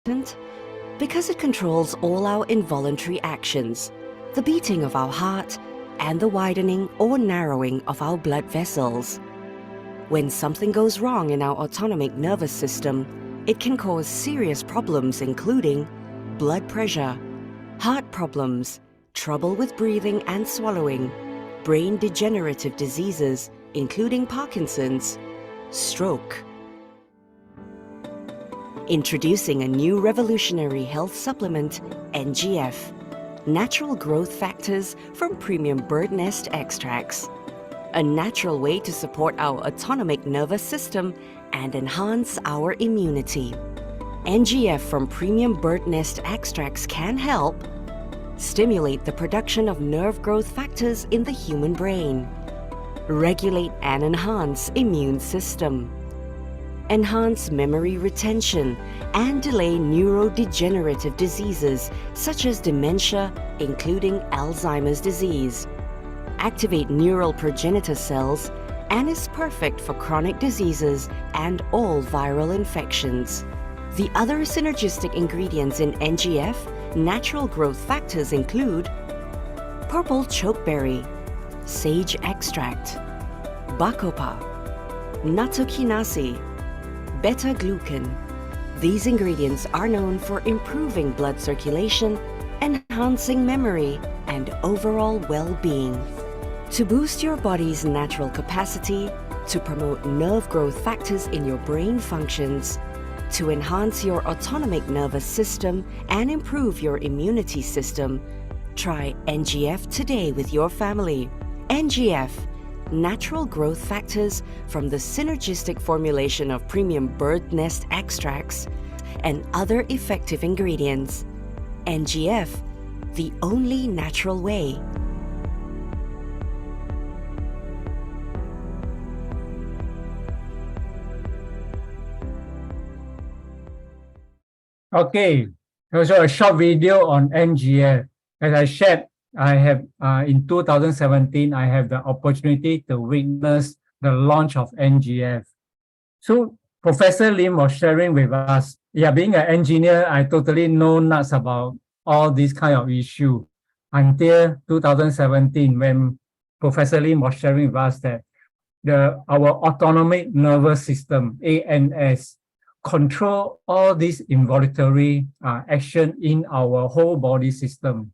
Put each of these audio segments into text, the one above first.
important? Because it controls all our involuntary actions, the beating of our heart, and the widening or narrowing of our blood vessels. When something goes wrong in our autonomic nervous system, it can cause serious problems including blood pressure, heart problems, trouble with breathing and swallowing, brain degenerative diseases including Parkinson's, stroke. Introducing a new revolutionary health supplement, NGF, natural growth factors from premium bird nest extracts. A natural way to support our autonomic nervous system and enhance our immunity. NGF from premium bird nest extracts can help stimulate the production of nerve growth factors in the human brain, regulate and enhance immune system, enhance memory retention, and delay neurodegenerative diseases such as dementia, including Alzheimer's disease, activate neural progenitor cells, and is perfect for chronic diseases and all viral infections. The other synergistic ingredients in NGF natural growth factors include purple chokeberry, sage extract, bacopa, nattokinase, beta-glucan. These ingredients are known for improving blood circulation, enhancing memory, and overall well-being. To boost your body's natural capacity, to promote nerve growth factors in your brain functions, to enhance your autonomic nervous system and improve your immunity system, try NGF today with your family. NGF, natural growth factors from the synergistic formulation of premium bird nest extracts and other effective ingredients. NGF, the only natural way. Okay, also a short video on NGF. As I shared, I have in 2017, I have the opportunity to witness the launch of NGF. So Professor Lim was sharing with us, yeah, being an engineer, I totally know nuts about all these kind of issue until 2017 when Professor Lim was sharing with us that our autonomic nervous system, ANS, control all these involuntary action in our whole body system.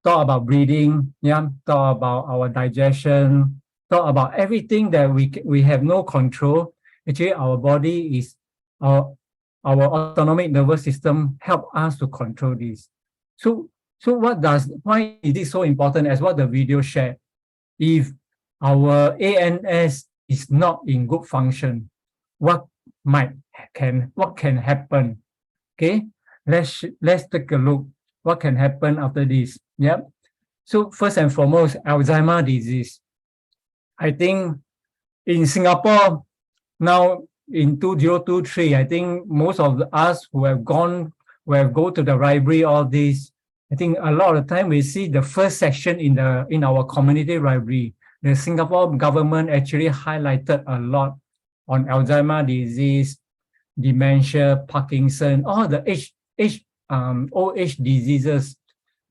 Talk about breathing, yeah, talk about our digestion, talk about everything that we have no control. Actually, our body is our autonomic nervous system help us to control this. So why is it so important as what the video shared? If our ANS is not in good function, what can happen? Okay, let's take a look what can happen after this. Yep. So first and foremost, Alzheimer's disease. I think in Singapore now in 2023, I think most of us who have go to the library, all this, I think a lot of the time we see the first section in our community library. The Singapore government actually highlighted a lot on Alzheimer's disease, dementia, Parkinson, all the old age diseases.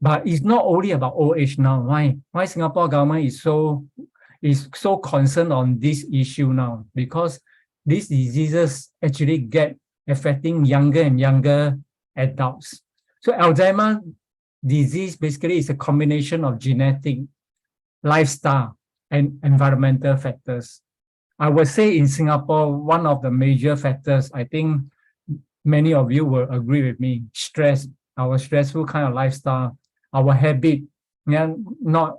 But it's not only about old age now. Why Singapore government is so concerned on this issue now? Because these diseases actually get affecting younger and younger adults. So Alzheimer's disease basically is a combination of genetic, lifestyle, and environmental factors. I would say in Singapore, one of the major factors, I think many of you will agree with me, stress, our stressful kind of lifestyle, our habit, yeah, not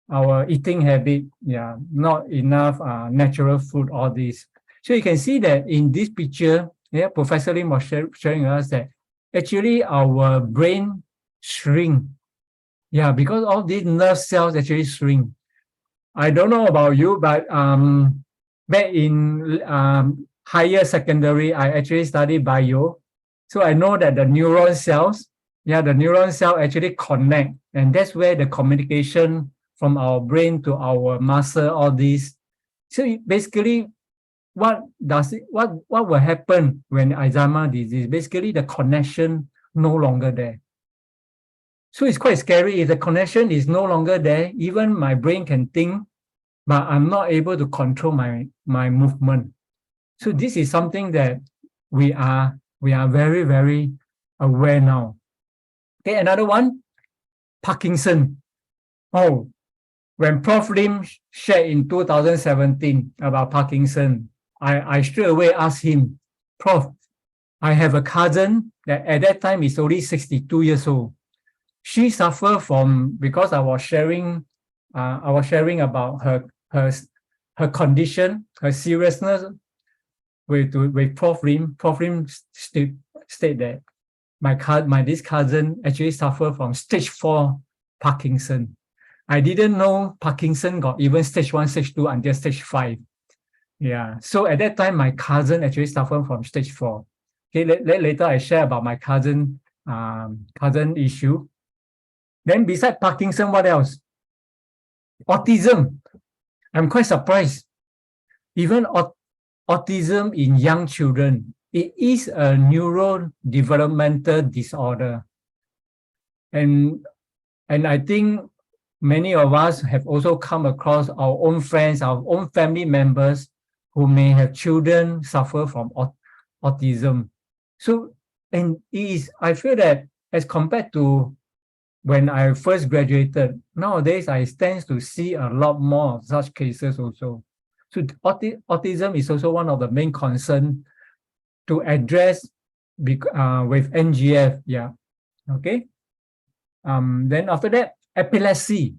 our eating habit, yeah, not enough natural food, all this. So you can see that in this picture, yeah, Professor Lim was sharing us that actually our brain shrink. Yeah, because all these nerve cells actually shrink. I don't know about you, but back in higher secondary, I actually studied bio. So I know that the neuron cells, yeah, the neuron cell actually connect, and that's where the communication from our brain to our muscle, all this. So basically, what will happen when Alzheimer's disease? Basically, the connection no longer there. So it's quite scary. If the connection is no longer there, even my brain can think, but I'm not able to control my movement. So this is something that we are very, very aware now. Okay, another one, Parkinson. Oh, when Prof. Lim shared in 2017 about Parkinson, I straight away asked him, Prof, I have a cousin that at that time is only 62 years old. She suffered from, because I was sharing about her condition, her seriousness with Prof. Lim. Prof. Lim state that this cousin actually suffered from stage 4 Parkinson. I didn't know Parkinson got even stage 1, stage 2 until stage 5. Yeah. So at that time, my cousin actually suffered from stage 4. Okay. Later I share about my cousin issue. Then beside Parkinson, what else? Autism. I'm quite surprised. Even autism in young children, it is a neurodevelopmental disorder. And I think many of us have also come across our own friends, our own family members who may have children suffer from autism. So, and I feel that as compared to when I first graduated, nowadays I tend to see a lot more of such cases also. So autism is also one of the main concerns to address with NGF. Yeah. Okay. Then after that, epilepsy.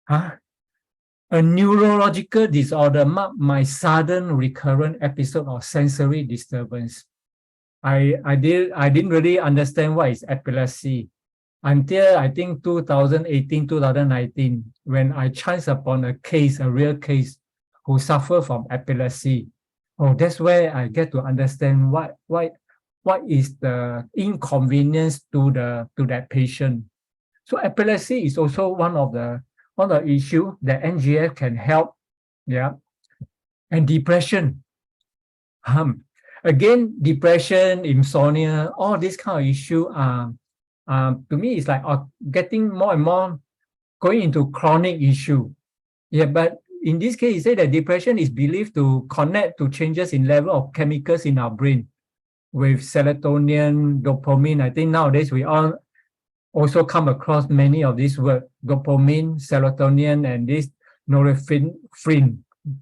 A neurological disorder marked my sudden recurrent episode of sensory disturbance. I didn't really understand what is epilepsy until I think 2018, 2019, when I chanced upon a real case who suffered from epilepsy. Oh, that's where I get to understand what is the inconvenience to that patient. So epilepsy is also one of the issue that NGF can help. Yeah. And depression. Again, depression, insomnia, all these kind of issue to me, it's like getting more and more going into chronic issue. Yeah, but in this case, you say that depression is believed to connect to changes in level of chemicals in our brain with serotonin, dopamine. I think nowadays we all also come across many of these words, dopamine, serotonin, and this norepinephrine.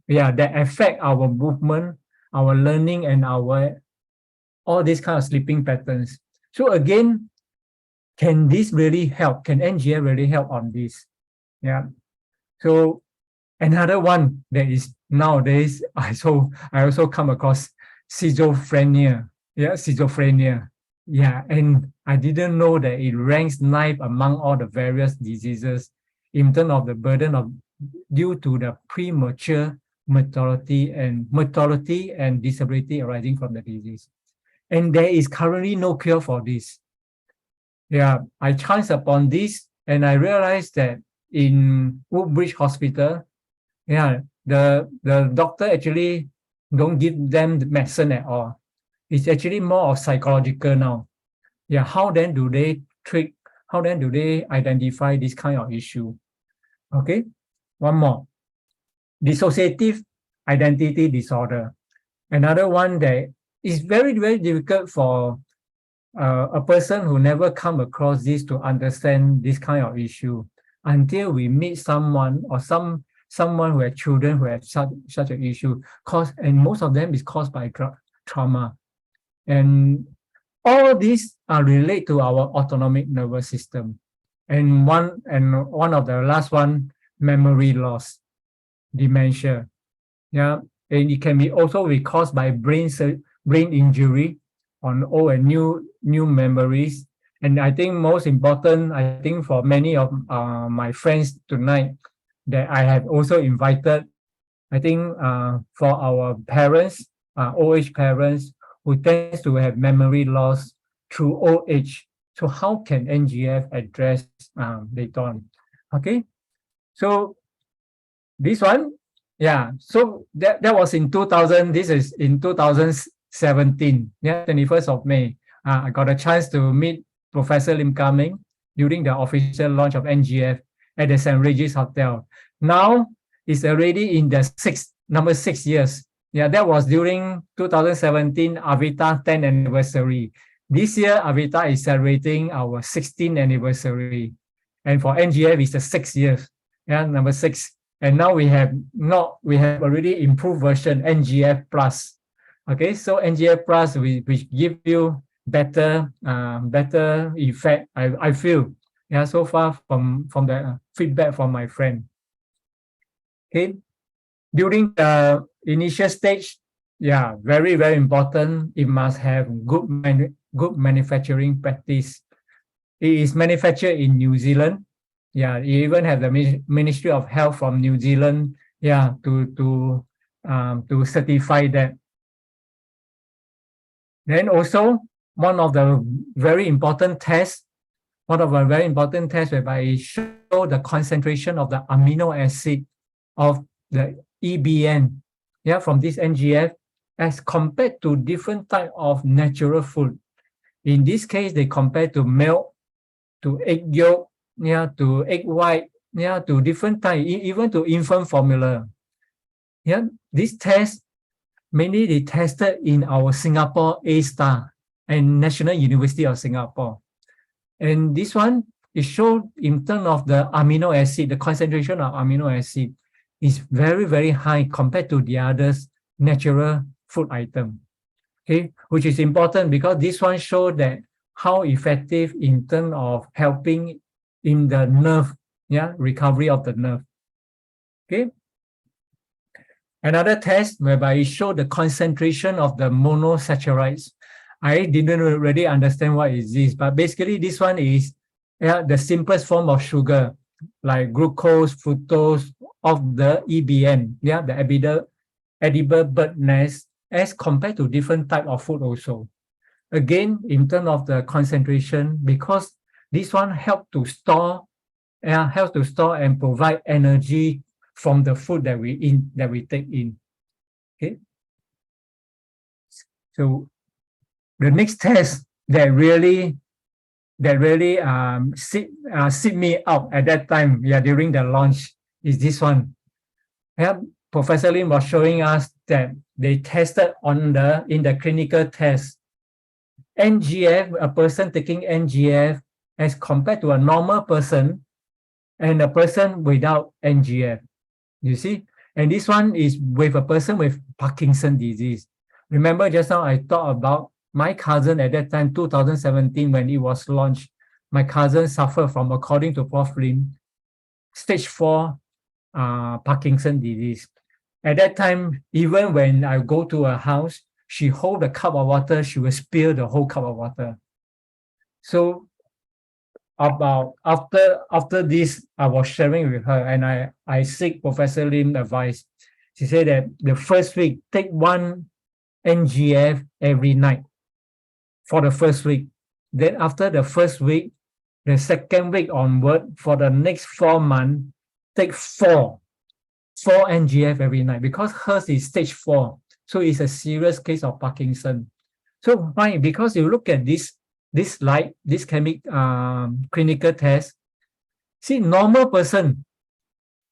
Yeah, that affect our movement, our learning, and all these kind of sleeping patterns. So again, can this really help? Can NGF really help on this? Yeah. So another one that is nowadays, I also come across schizophrenia. Yeah, schizophrenia. Yeah, and I didn't know that it ranks ninth among all the various diseases in terms of the burden of due to the premature mortality and disability arising from the disease. And there is currently no cure for this. Yeah, I chanced upon this and I realized that in Woodbridge Hospital, yeah, the doctor actually don't give them the medicine at all. It's actually more of psychological now. Yeah, how then do they identify this kind of issue? Okay, one more. Dissociative identity disorder. Another one that is very, very difficult for a person who never come across this to understand this kind of issue until we meet someone or someone who has children who have such an issue. And most of them is caused by trauma. And all these are related to our autonomic nervous system. And one of the last one, memory loss, dementia. Yeah, and it can be also be caused by brain injury on old and new memories. And I think most important, I think for many of my friends tonight that I have also invited, I think for our parents, old age parents who tends to have memory loss through old age. So how can NGF address later on? Okay, so this one, Yeah, so that was in 2000. This is in 2017. Yeah, 21st of May. I got a chance to meet Professor Lim Ka-ming during the official launch of NGF at the St. Regis Hotel. Now it's already in the number 6 years. Yeah, that was during 2017 Avita 10th anniversary. This year, Avita is celebrating our 16th anniversary. And for NGF, it's the 6 years. Yeah, number 6. And now we have already improved version NGF Plus. Okay, so NGF Plus which give you better effect. I feel, yeah, so far from the feedback from my friend. Okay, during the initial stage, yeah, very important. It must have good manufacturing practice. It is manufactured in New Zealand. Yeah, you even have the Ministry of Health from New Zealand, yeah, to certify that. Then also one of the very important tests whereby it show the concentration of the amino acid of the EBN, yeah, from this NGF as compared to different type of natural food. In this case, they compare to milk, to egg yolk, yeah, to egg white, yeah, to different type, even to infant formula. Yeah, this test mainly they tested in our Singapore A-Star and National University of Singapore. And this one, it showed in terms of the amino acid, the concentration of amino acid is very high compared to the others natural food item. Okay, which is important because this one showed that how effective in terms of helping in the nerve, yeah, recovery of the nerve. Okay. Another test whereby it showed the concentration of the monosaccharides. I didn't really understand what is this, but basically this one is, yeah, the simplest form of sugar, like glucose, fructose of the EBN, yeah, the edible bird nest, as compared to different type of food also. Again, in terms of the concentration, because this one help to store and provide energy from the food that we take in. Okay. So the next test that really sit me up at that time, yeah, during the launch is this one. Yeah, Professor Lim was showing us that they tested in the clinical test NGF, a person taking NGF as compared to a normal person and a person without NGF. You see? And this one is with a person with Parkinson's disease. Remember just now I talked about my cousin at that time, 2017, when it was launched. My cousin suffered from, according to Prof. Lim, stage 4 Parkinson's disease. At that time, even when I go to her house, she hold a cup of water, she will spill the whole cup of water. So about after this, I was sharing with her and I seek Professor Lim's advice. She said that the first week, take 1 NGF every night for the first week. Then after the first week, the second week onward, for the next 4 months, take 4 NGF every night because hers is stage 4. So it's a serious case of Parkinson. So why? Because you look at this slide, this clinical test. See, normal person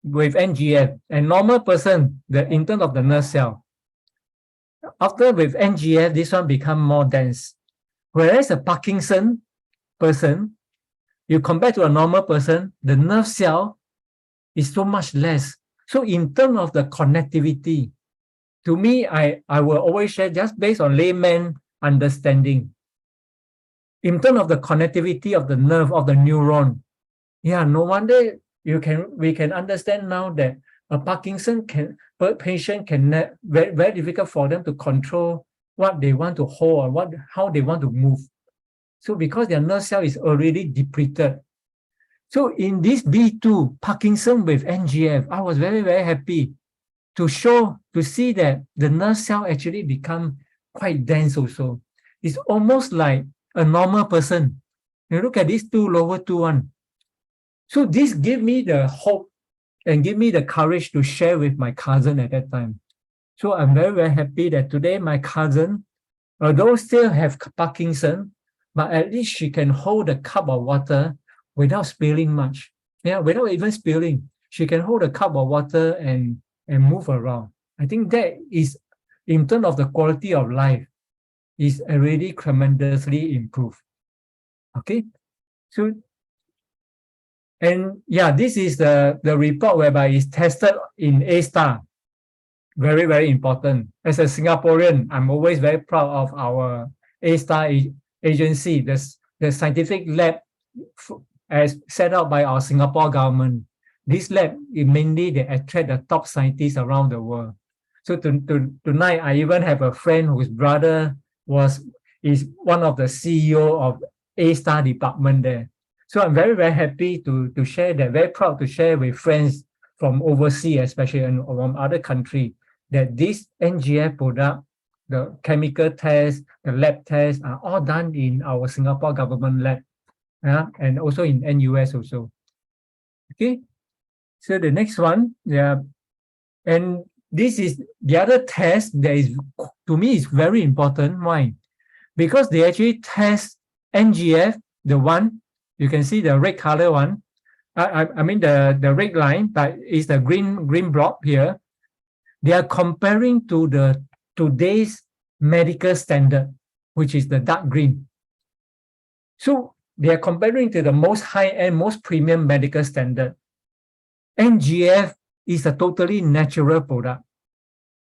with NGF and normal person, in terms of the nerve cell. After with NGF, this one become more dense. Whereas a Parkinson person, you compare to a normal person, the nerve cell is so much less. So in terms of the connectivity, to me, I will always share just based on layman understanding. In terms of the connectivity of the nerve, of the neuron, yeah, no wonder we can understand now that a Parkinson patient very difficult for them to control what they want to hold or how they want to move. So because their nerve cell is already depleted. So in this B2 Parkinson with NGF, I was very happy to see that the nerve cell actually become quite dense also. It's almost like a normal person. You look at these two lower two one. So this gave me the hope and give me the courage to share with my cousin at that time. So I'm very, very happy that today my cousin, although still have Parkinson, but at least she can hold a cup of water without spilling much. Yeah, without even spilling. She can hold a cup of water and move around. I think that is, in terms of the quality of life, is already tremendously improved. Okay, so, and yeah, this is the report whereby it's tested in A-star. Very, very important. As a Singaporean, I'm always very proud of our A-star agency, the scientific lab as set out by our Singapore government. This lab, mainly they attract the top scientists around the world. So tonight, I even have a friend whose brother is one of the CEO of A-star department there. So I'm very, very happy to share that, very proud to share with friends from overseas, especially and from other countries, that this NGF product, the chemical test, the lab tests are all done in our Singapore government lab, and also in NUS also. Okay, so the next one, yeah, and this is the other test that is, to me, is very important. Why? Because they actually test NGF, the one, you can see the red color one, I mean the red line, but is the green block here. They are comparing to the today's medical standard, which is the dark green. So they are comparing to the most high-end, most premium medical standard. NGF is a totally natural product.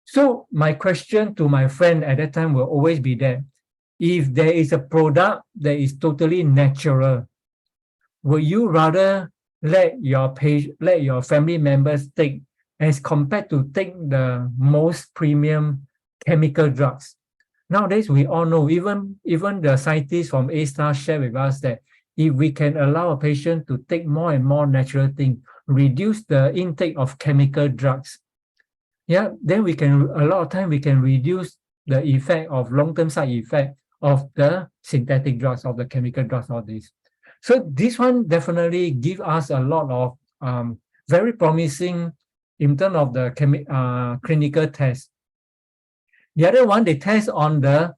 So my question to my friend at that time will always be that, if there is a product that is totally natural, would you rather let your family members take as compared to take the most premium chemical drugs? Nowadays, we all know, even the scientists from A-star share with us that if we can allow a patient to take more and more natural things, reduce the intake of chemical drugs, yeah, then we can, a lot of time we can reduce the effect of long-term side effect of the synthetic drugs, of the chemical drugs, all these. So this one definitely give us a lot of very promising in terms of the clinical test. The other one, they test on the,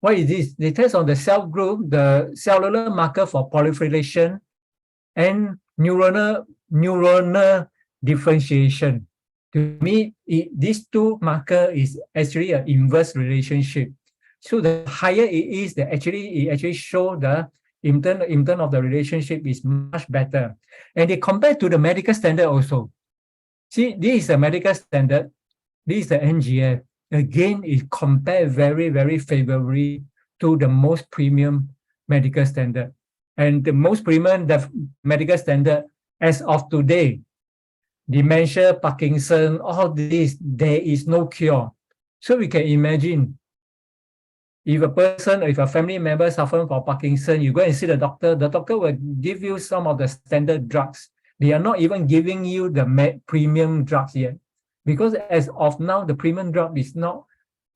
what is this? They test on the cell group, the cellular marker for proliferation and neuronal differentiation. To me, these two marker is actually an inverse relationship. So the higher it is, it actually show the in terms of the relationship is much better. And they compare to the medical standard also. See, this is a medical standard. This is the NGF. Again, it compared very, very favorably to the most premium medical standard. And the most premium medical standard as of today, dementia, Parkinson, all this, there is no cure. So we can imagine, if a family member suffering from Parkinson, you go and see the doctor will give you some of the standard drugs. They are not even giving you the premium drugs yet. Because as of now, the premium drug is not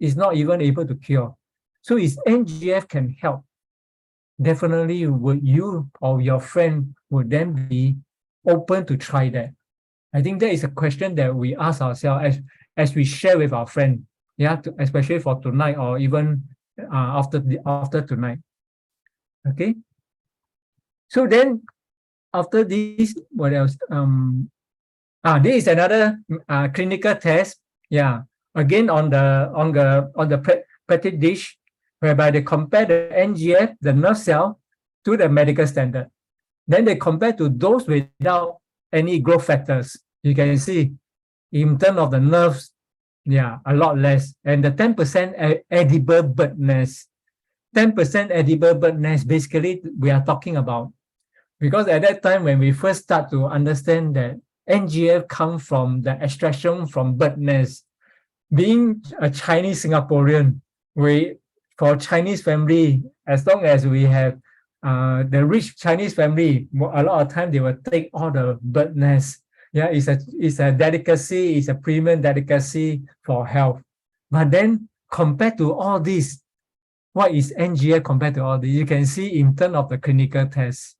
even able to cure. So if NGF can help, definitely would you or your friend would then be open to try that? I think that is a question that we ask ourselves as we share with our friend, yeah, especially for tonight or even after tonight. Okay. So then after this, what else? This is another clinical test. Yeah, again on the petri dish, whereby they compare the NGF, the nerve cell, to the medical standard. Then they compare to those without any growth factors. You can see in terms of the nerves, yeah, a lot less. And the 10% edible bird nest, 10% edible bird nest, basically we are talking about, because at that time when we first start to understand that NGF comes from the extraction from bird nest, being a Chinese Singaporean, for Chinese family, as long as we have the rich Chinese family, a lot of time they will take all the bird nest. Yeah, it's a delicacy, it's a premium delicacy for health. But then compared to all this, what is NGF compared to all this? You can see in terms of the clinical tests.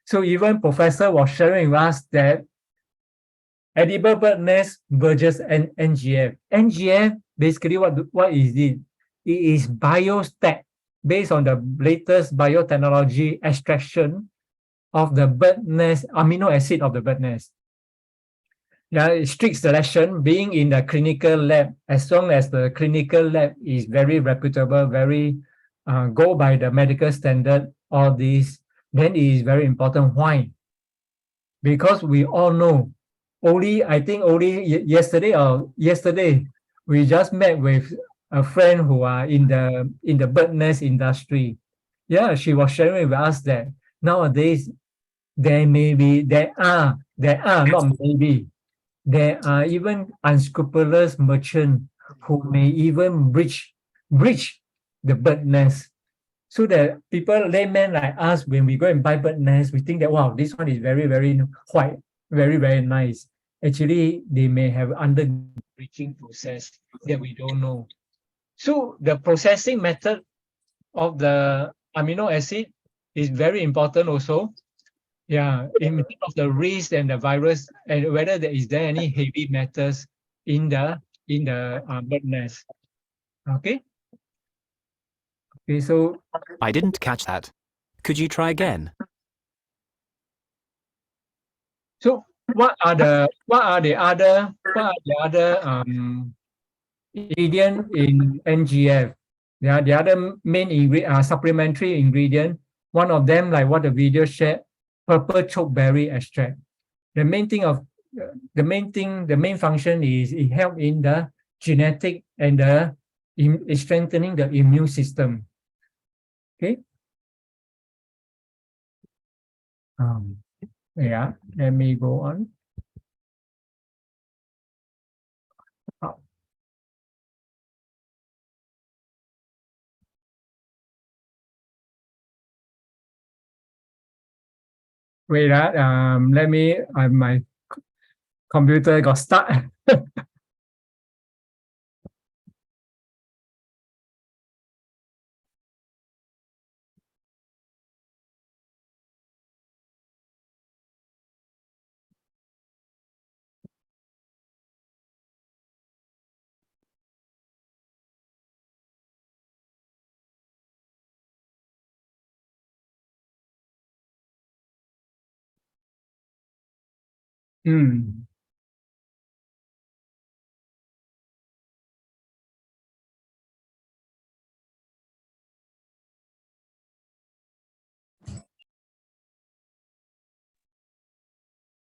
So even professor was sharing with us that Edible bird nest versus NGF. NGF, basically what is it? It is biostat, based on the latest biotechnology extraction of the bird nest, amino acid of the bird nest. Yeah, strict selection, being in the clinical lab, as long as the clinical lab is very reputable, very go by the medical standard, all these, then it is very important. Why? Because we all know, I think only yesterday, we just met with a friend who are in the bird nest industry. Yeah, she was sharing with us that nowadays there are not maybe, there are even unscrupulous merchants who may even breach the bird nest. So that people, laymen like us, when we go and buy bird nest, we think that, wow, this one is very, very white, very, very nice. Actually, they may have under breaching process that we don't know. So the processing method of the amino acid is very important also. Yeah, in terms of the risk and the virus, and whether there any heavy metals in the bird nest. Okay. Okay, so I didn't catch that. Could you try again? so what are the other ingredient in NGF? The other main supplementary ingredient. One of them, like what the video shared, purple chokeberry extract. The main function is it help in the genetic and strengthening the immune system. Okay. Yeah, let me go on. Wait, let me, my computer got stuck.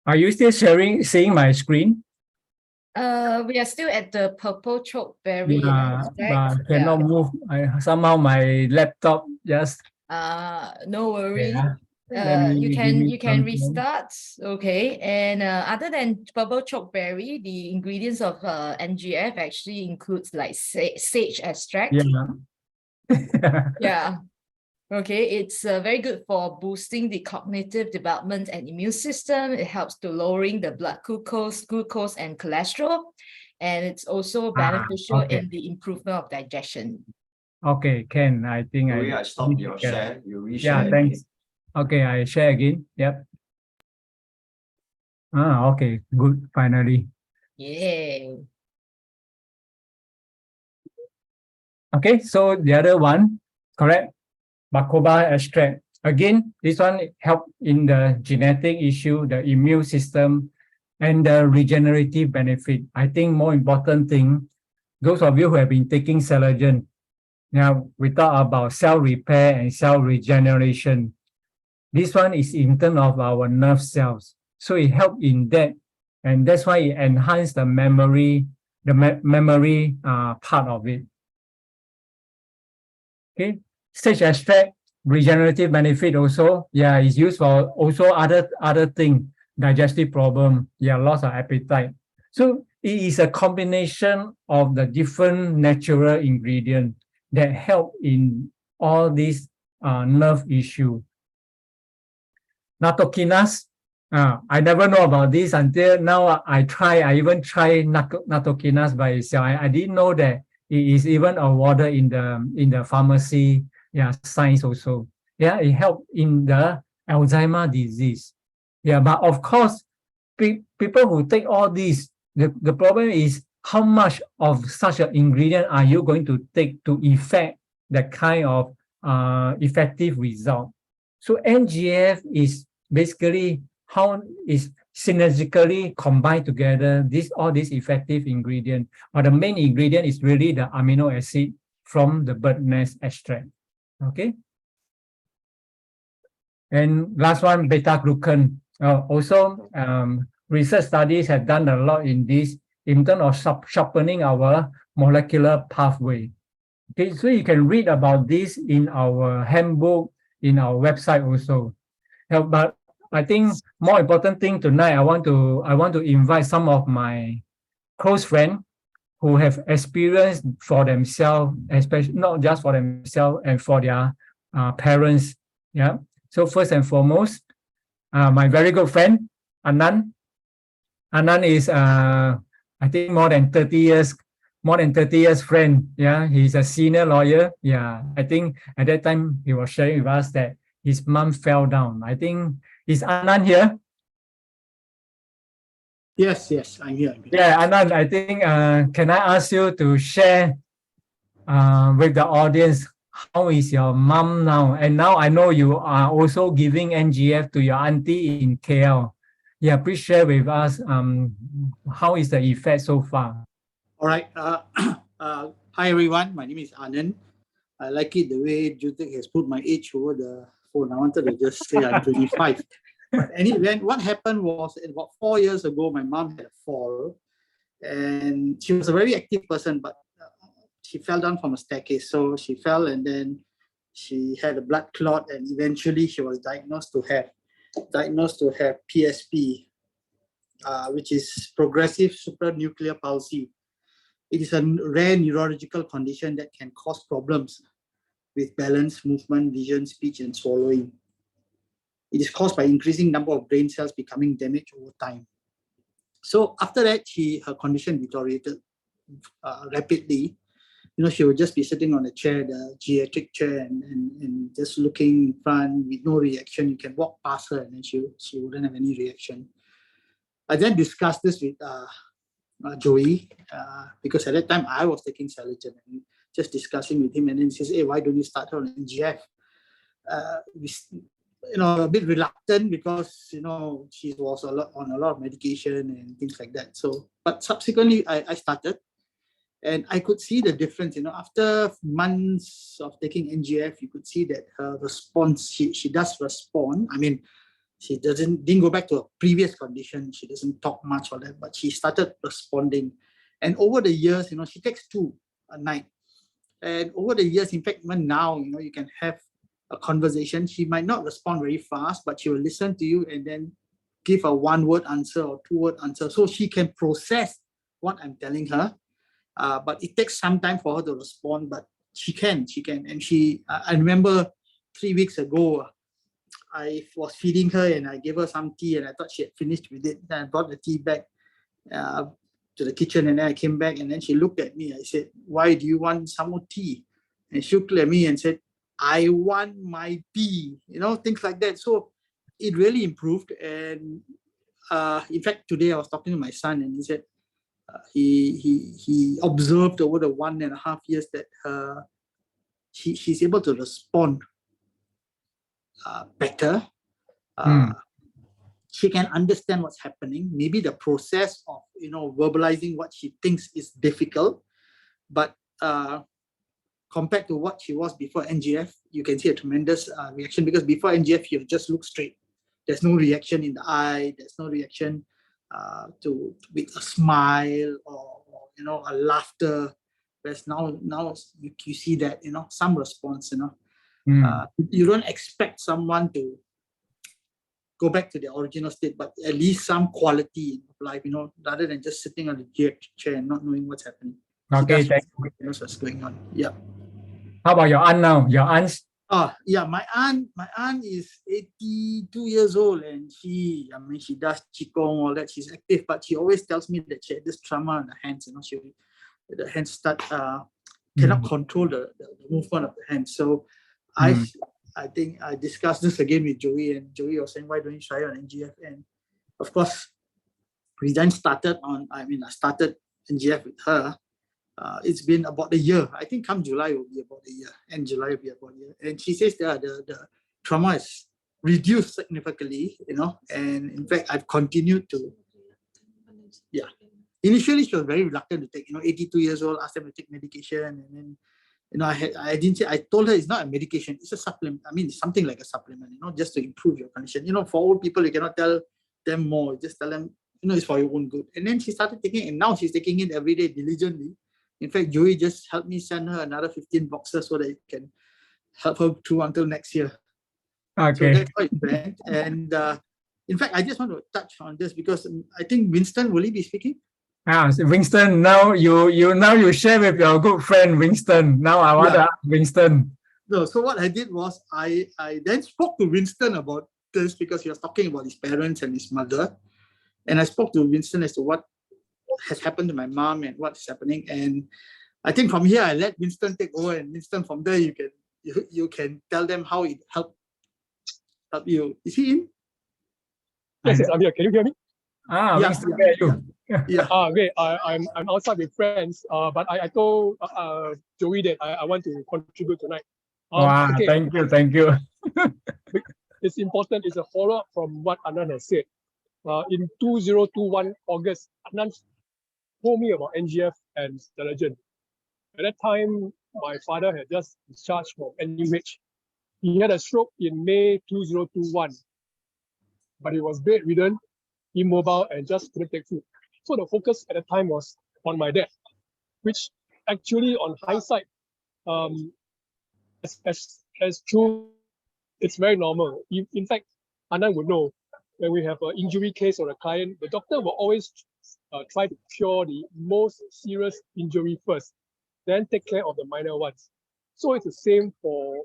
Are you still seeing my screen? We are still at the purple chokeberry. Yeah, but I cannot move. Somehow my laptop just. No worry. Yeah. You can restart. Okay. And other than purple chokeberry, the ingredients of NGF actually includes like sage extract. Yeah. Yeah. Okay, it's very good for boosting the cognitive development and immune system. It helps to lowering the blood glucose and cholesterol. And it's also beneficial in the improvement of digestion. Okay, Ken, I think I stop your share. You reshare. Yeah, thanks. Okay, I share again. Yep. Okay, good. Finally. Yeah. Okay, so the other one, correct? Bacoba extract. Again, this one help in the genetic issue, the immune system, and the regenerative benefit. I think more important thing, those of you who have been taking Celagen, now we talk about cell repair and cell regeneration. This one is in terms of our nerve cells. So it helps in that. And that's why it enhances the memory, part of it. Okay. Sage extract, regenerative benefit also. Yeah, it's used for also other thing, digestive problem. Yeah, loss of appetite. So it is a combination of the different natural ingredients that help in all these nerve issue. Nattokinase, I never know about this until now. I even try nattokinase by itself. I didn't know that it is even awarded in the pharmacy, science also. Yeah, it helped in the Alzheimer's disease. Yeah, but of course, people who take all these, the problem is how much of such an ingredient are you going to take to effect that kind of effective result. So NGF is basically how is synergistically combined together all these effective ingredient, but the main ingredient is really the amino acid from the bird nest extract. Okay. And last one, beta glucan. Also, research studies have done a lot in this in terms of sharpening our molecular pathway. Okay, so you can read about this in our handbook, in our website also. But I think more important thing tonight, I want to invite some of my close friends who have experienced for themselves, especially not just for themselves and for their parents. Yeah. So first and foremost, my very good friend Anand. Anand is I think more than 30 years friend. Yeah, he's a senior lawyer. Yeah, I think at that time he was sharing with us that his mom fell down. I think is Anand here? Yes, I'm here. Yeah, Anand, I think can I ask you to share with the audience, how is your mom now? And now I know you are also giving NGF to your auntie in KL. Yeah, please share with us how is the effect so far? All right. Hi, everyone. My name is Anand. I like it the way Jutek has put my age over the phone. I wanted to just say I'm 25. But anyway, what happened was about 4 years ago, my mom had a fall. And she was a very active person, but she fell down from a staircase. So she fell and then she had a blood clot, and eventually she was diagnosed to have PSP, which is progressive supranuclear palsy. It is a rare neurological condition that can cause problems with balance, movement, vision, speech, and swallowing. It is caused by increasing number of brain cells becoming damaged over time. So after that, her condition deteriorated rapidly. She would just be sitting on a chair, the geriatric chair, and just looking in front with no reaction. You can walk past her and then she wouldn't have any reaction. I then discussed this with Joey, because at that time I was taking Saligen and just discussing with him, and then he says, "Hey, why don't you start her on NGF?" A bit reluctant because she was on a lot of medication and things like that. So, but subsequently I started, and I could see the difference. After months of taking NGF, you could see that her response. She does respond. I mean, she didn't go back to a previous condition. She doesn't talk much or that, but she started responding. And over the years, she takes 2 a night. And over the years, in fact, even now, you can have a conversation. She might not respond very fast, but she will listen to you and then give a 1-word answer or 2-word answer. So she can process what I'm telling her. But it takes some time for her to respond, but she can. And I remember 3 weeks ago, I was feeding her and I gave her some tea and I thought she had finished with it. Then I brought the tea back to the kitchen, and then I came back and then she looked at me. I said, "Why do you want some more tea?" And she looked at me and said, "I want my tea," things like that. So it really improved. And in fact, today I was talking to my son and he said he observed over the 1.5 years that she's able to respond better. She can understand what's happening. Maybe the process of verbalizing what she thinks is difficult, but compared to what she was before NGF, you can see a tremendous reaction, because before NGF you just look straight. There's no reaction in the eye. There's no reaction with a smile or a laughter. Whereas now you see that some response. You don't expect someone to go back to the original state, but at least some quality of life, rather than just sitting on the chair and not knowing what's happening. Okay, thank you. What's going on? Yeah. How about your aunt now? Your aunt? Yeah, my aunt is 82 years old, and she does qigong, all that. She's active, but she always tells me that she had this trauma in the hands. The hands start cannot control the movement of the hands. So I think I discussed this again with Joey, and Joey was saying, "Why don't you try on NGF?" And of course, we then started on, I started NGF with her. It's been about a year. I think come July will be about a year. And July will be about a year. And she says the trauma is reduced significantly, and in fact, I've continued to, Initially, she was very reluctant to take, 82 years old, asked them to take medication. And then, I told her it's not a medication, it's a supplement. I mean, it's something like a supplement, just to improve your condition. For old people, you cannot tell them more. Just tell them, it's for your own good. And then she started taking it, and now she's taking it every day diligently. In fact, Joey just helped me send her another 15 boxes so that it can help her through until next year. Okay. So that's how it went. And in fact, I just want to touch on this because I think Winston, will he be speaking? So Winston, now you share with your good friend Winston. Now I want to ask Winston. No, so what I did was I then spoke to Winston about this because he was talking about his parents and his mother. And I spoke to Winston as to what has happened to my mom and what's happening. And I think from here I let Winston take over, and Winston, from there you can tell them how it helped you. Is he in? Yes, I'm here. Can you hear me? Winston, where are you? Yeah. Okay. I'm outside with friends. But I told Joey that I want to contribute tonight. Wow, okay. Thank you. It's important. It's a follow-up from what Anand has said. In 2021 August, Anand told me about NGF and Stelagin. At that time, my father had just discharged from NUH. He had a stroke in May 2021, but he was bedridden, immobile, and just couldn't take food. So the focus at the time was on my dad, which actually, on hindsight, as true, it's very normal. In fact, Anand would know, when we have an injury case or a client, the doctor will always try to cure the most serious injury first, then take care of the minor ones. So it's the same for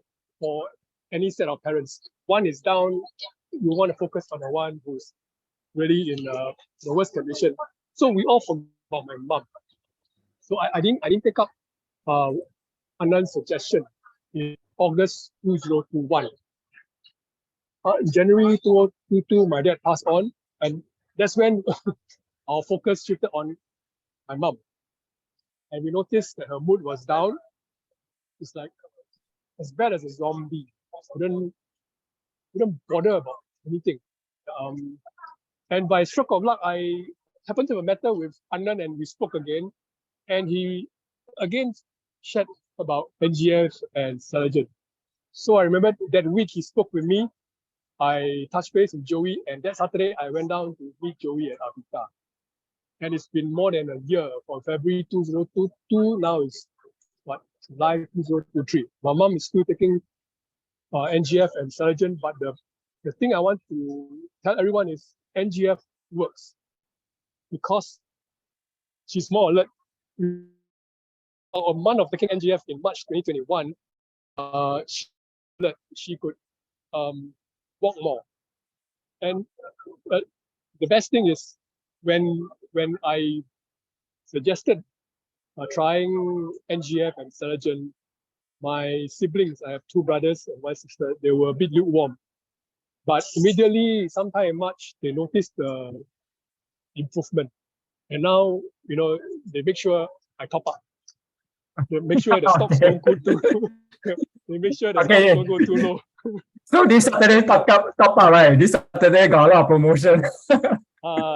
any set of parents. One is down, you want to focus on the one who's really in the worst condition. So we all forgot about my mom. So I didn't take up Anand's suggestion in August 2021. In January 2022, my dad passed on, and that's when our focus shifted on my mom. And we noticed that her mood was down. It's like as bad as a zombie. Couldn't bother about anything. And by stroke of luck, I happened to have a matter with Anand, and we spoke again. And he again shared about NGF and Stelagin. So I remember that week he spoke with me. I touched base with Joey, and that Saturday I went down to meet Joey at Avita. And it's been more than a year, from February 2022, now it's July 2023. My mom is still taking NGF and Stelagin, but the thing I want to tell everyone is NGF works because she's more alert. A month of taking NGF in March 2021, she could walk more. And the best thing is when I suggested trying NGF and Stelagin, my siblings, I have two brothers and one sister, they were a bit lukewarm. But immediately, sometime in March, they noticed the improvement. And now, they make sure I top up. They make sure the stocks don't go too low. They make sure the stocks don't go too low. So this Saturday top up, right? This Saturday got a lot of promotion.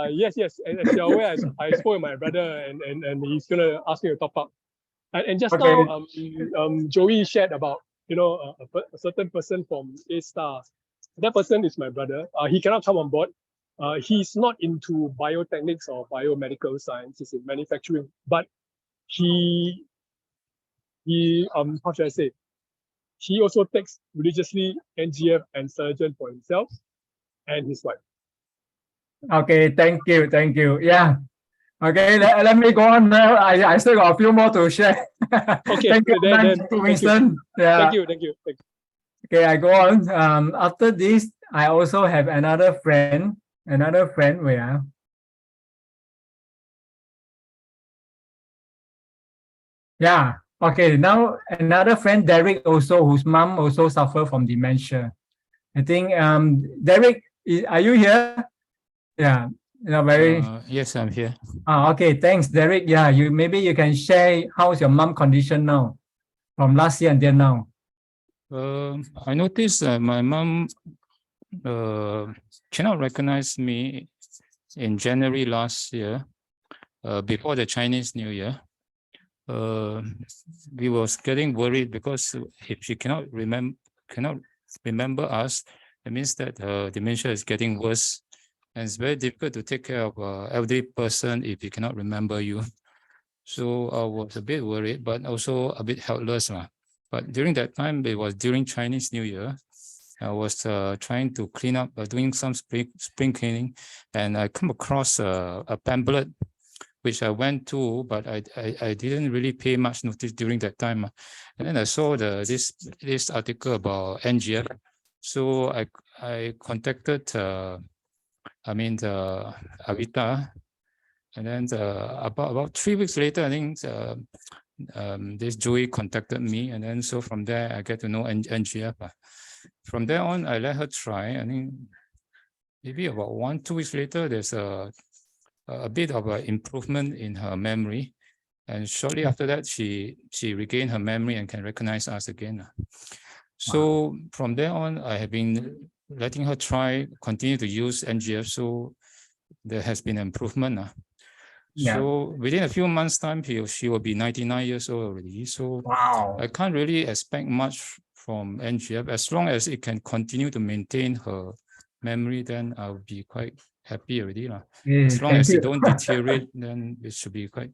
Yes. As you're aware, I spoke with my brother, and he's gonna ask me to top up. And just now, Joey shared about a certain person from A-Star. That person is my brother. He cannot come on board. He's not into biotechnics or biomedical science. He's in manufacturing, but he how should I say? He also takes religiously NGF and Stelagin for himself and his wife. Okay, thank you. Yeah. Okay, let me go on now. I still got a few more to share. Okay, thank you, Winston. Yeah. Thank you. Okay, I go on. After this, I also have another friend. Where? Yeah. Okay. Now another friend, Derek, also whose mom also suffer from dementia. I think Derek, are you here? Yeah. very. Yes, I'm here. Okay, thanks, Derek. Yeah, maybe you can share how's your mom condition now, from last year until now. I noticed my mom cannot recognize me in January last year, before the Chinese New Year. We was getting worried because if she cannot remember us, it means that her dementia is getting worse, and it's very difficult to take care of an elderly person if he cannot remember you. So I was a bit worried, but also a bit helpless. But during that time, it was during Chinese New Year. I was trying to clean up, doing some spring cleaning, and I come across a pamphlet which I went to, but I didn't really pay much notice during that time. And then I saw this article about NGF. So I contacted Avita, and then about 3 weeks later, I think this Joey contacted me, and then so from there I get to know NGF. From there on, I let her try. I think maybe about 1-2 weeks later, there's a bit of an improvement in her memory, and shortly after that, she regained her memory and can recognize us again. So from there on, I have been letting her continue to use NGF. So there has been improvement. So within a few months' time, she will be 99 years old already. So I can't really expect much from NGF. As long as it can continue to maintain her memory, then I'll be quite happy already. As long as it don't deteriorate, then it should be quite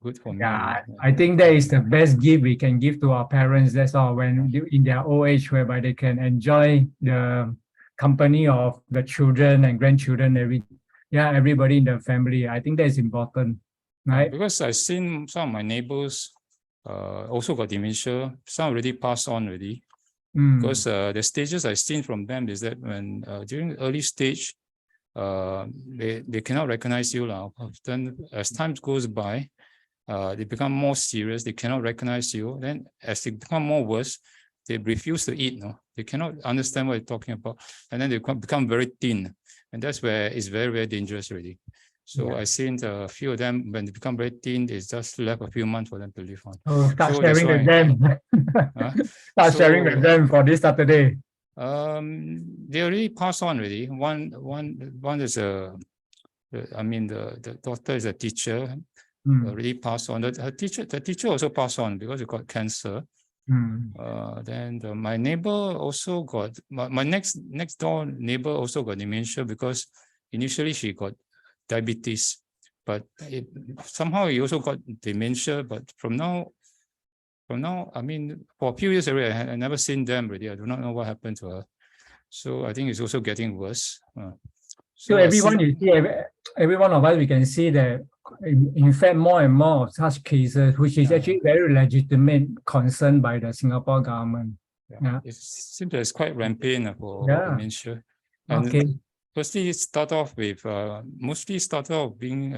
good for me. Yeah, I think that is the best gift we can give to our parents. That's all, when in their old age, whereby they can enjoy the company of the children and grandchildren, everybody in the family. I think that's important, right? Because I've seen some of my neighbors also got dementia. Some already passed on already. Because the stages I've seen from them is that when during the early stage, they cannot recognize you. Then as time goes by, they become more serious. They cannot recognize you. Then as they become more worse, they refuse to eat. They cannot understand what you're talking about. And then they become very thin. And that's where it's very, very dangerous already. So I've seen a few of them, when they become very thin, it's just left a few months for them to live on. Start sharing with them. Start sharing with them for this Saturday. They already passed on already. One is the daughter is a teacher, already passed on. The teacher also passed on because he got cancer. Then my neighbor also got, my next door neighbor also got dementia, because initially she got diabetes, but somehow he also got dementia. But from now, I mean, for a few years already, I never seen them already. I do not know what happened to her. So I think it's also getting worse. So everyone, you see, every one of us, we can see that, in fact, more and more of such cases, which is actually very legitimate concern by the Singapore government. It seems that it's quite rampant for dementia. And firstly, mostly start off being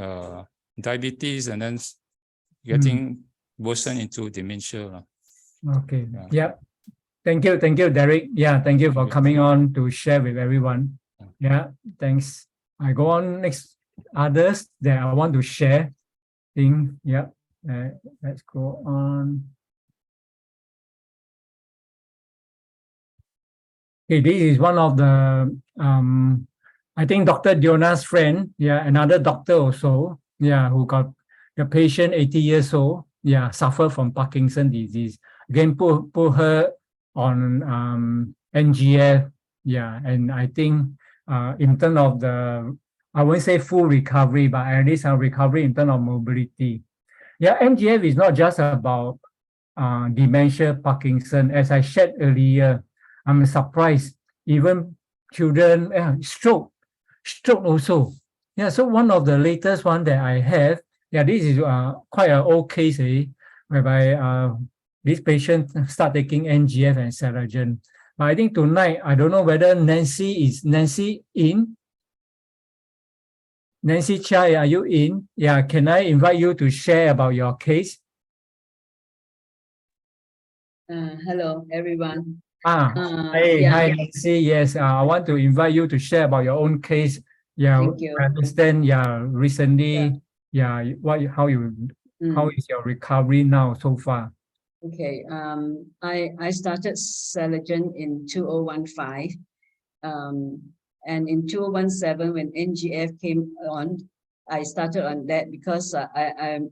diabetes, and then getting worsened into dementia. Thank you, Derek. Thank you for coming on to share with everyone. Thanks. I go on next. Others that I want to share. Let's go on. Okay, this is one of the I think Dr. Diona's friend, another doctor also, who got the patient 80 years old, suffer from Parkinson's disease. Again, put her on NGF, and I think in terms of I won't say full recovery, but at least a recovery in terms of mobility. NGF is not just about dementia, Parkinson. As I shared earlier, I'm surprised even children, stroke also. So one of the latest one that I have, this is quite an old case, whereby this patient start taking NGF and Seragen. But I think tonight, I don't know whether Nancy in? Nancy Chai, are you in? Can I invite you to share about your case? Hello, everyone. Hi, Nancy. Yes, I want to invite you to share about your own case. Yeah, Thank you. I understand. Yeah, recently, yeah, how Mm. is your recovery now so far? Okay. I started Celagen in 2015. And in 2017, when NGF came on, I started on that because I'm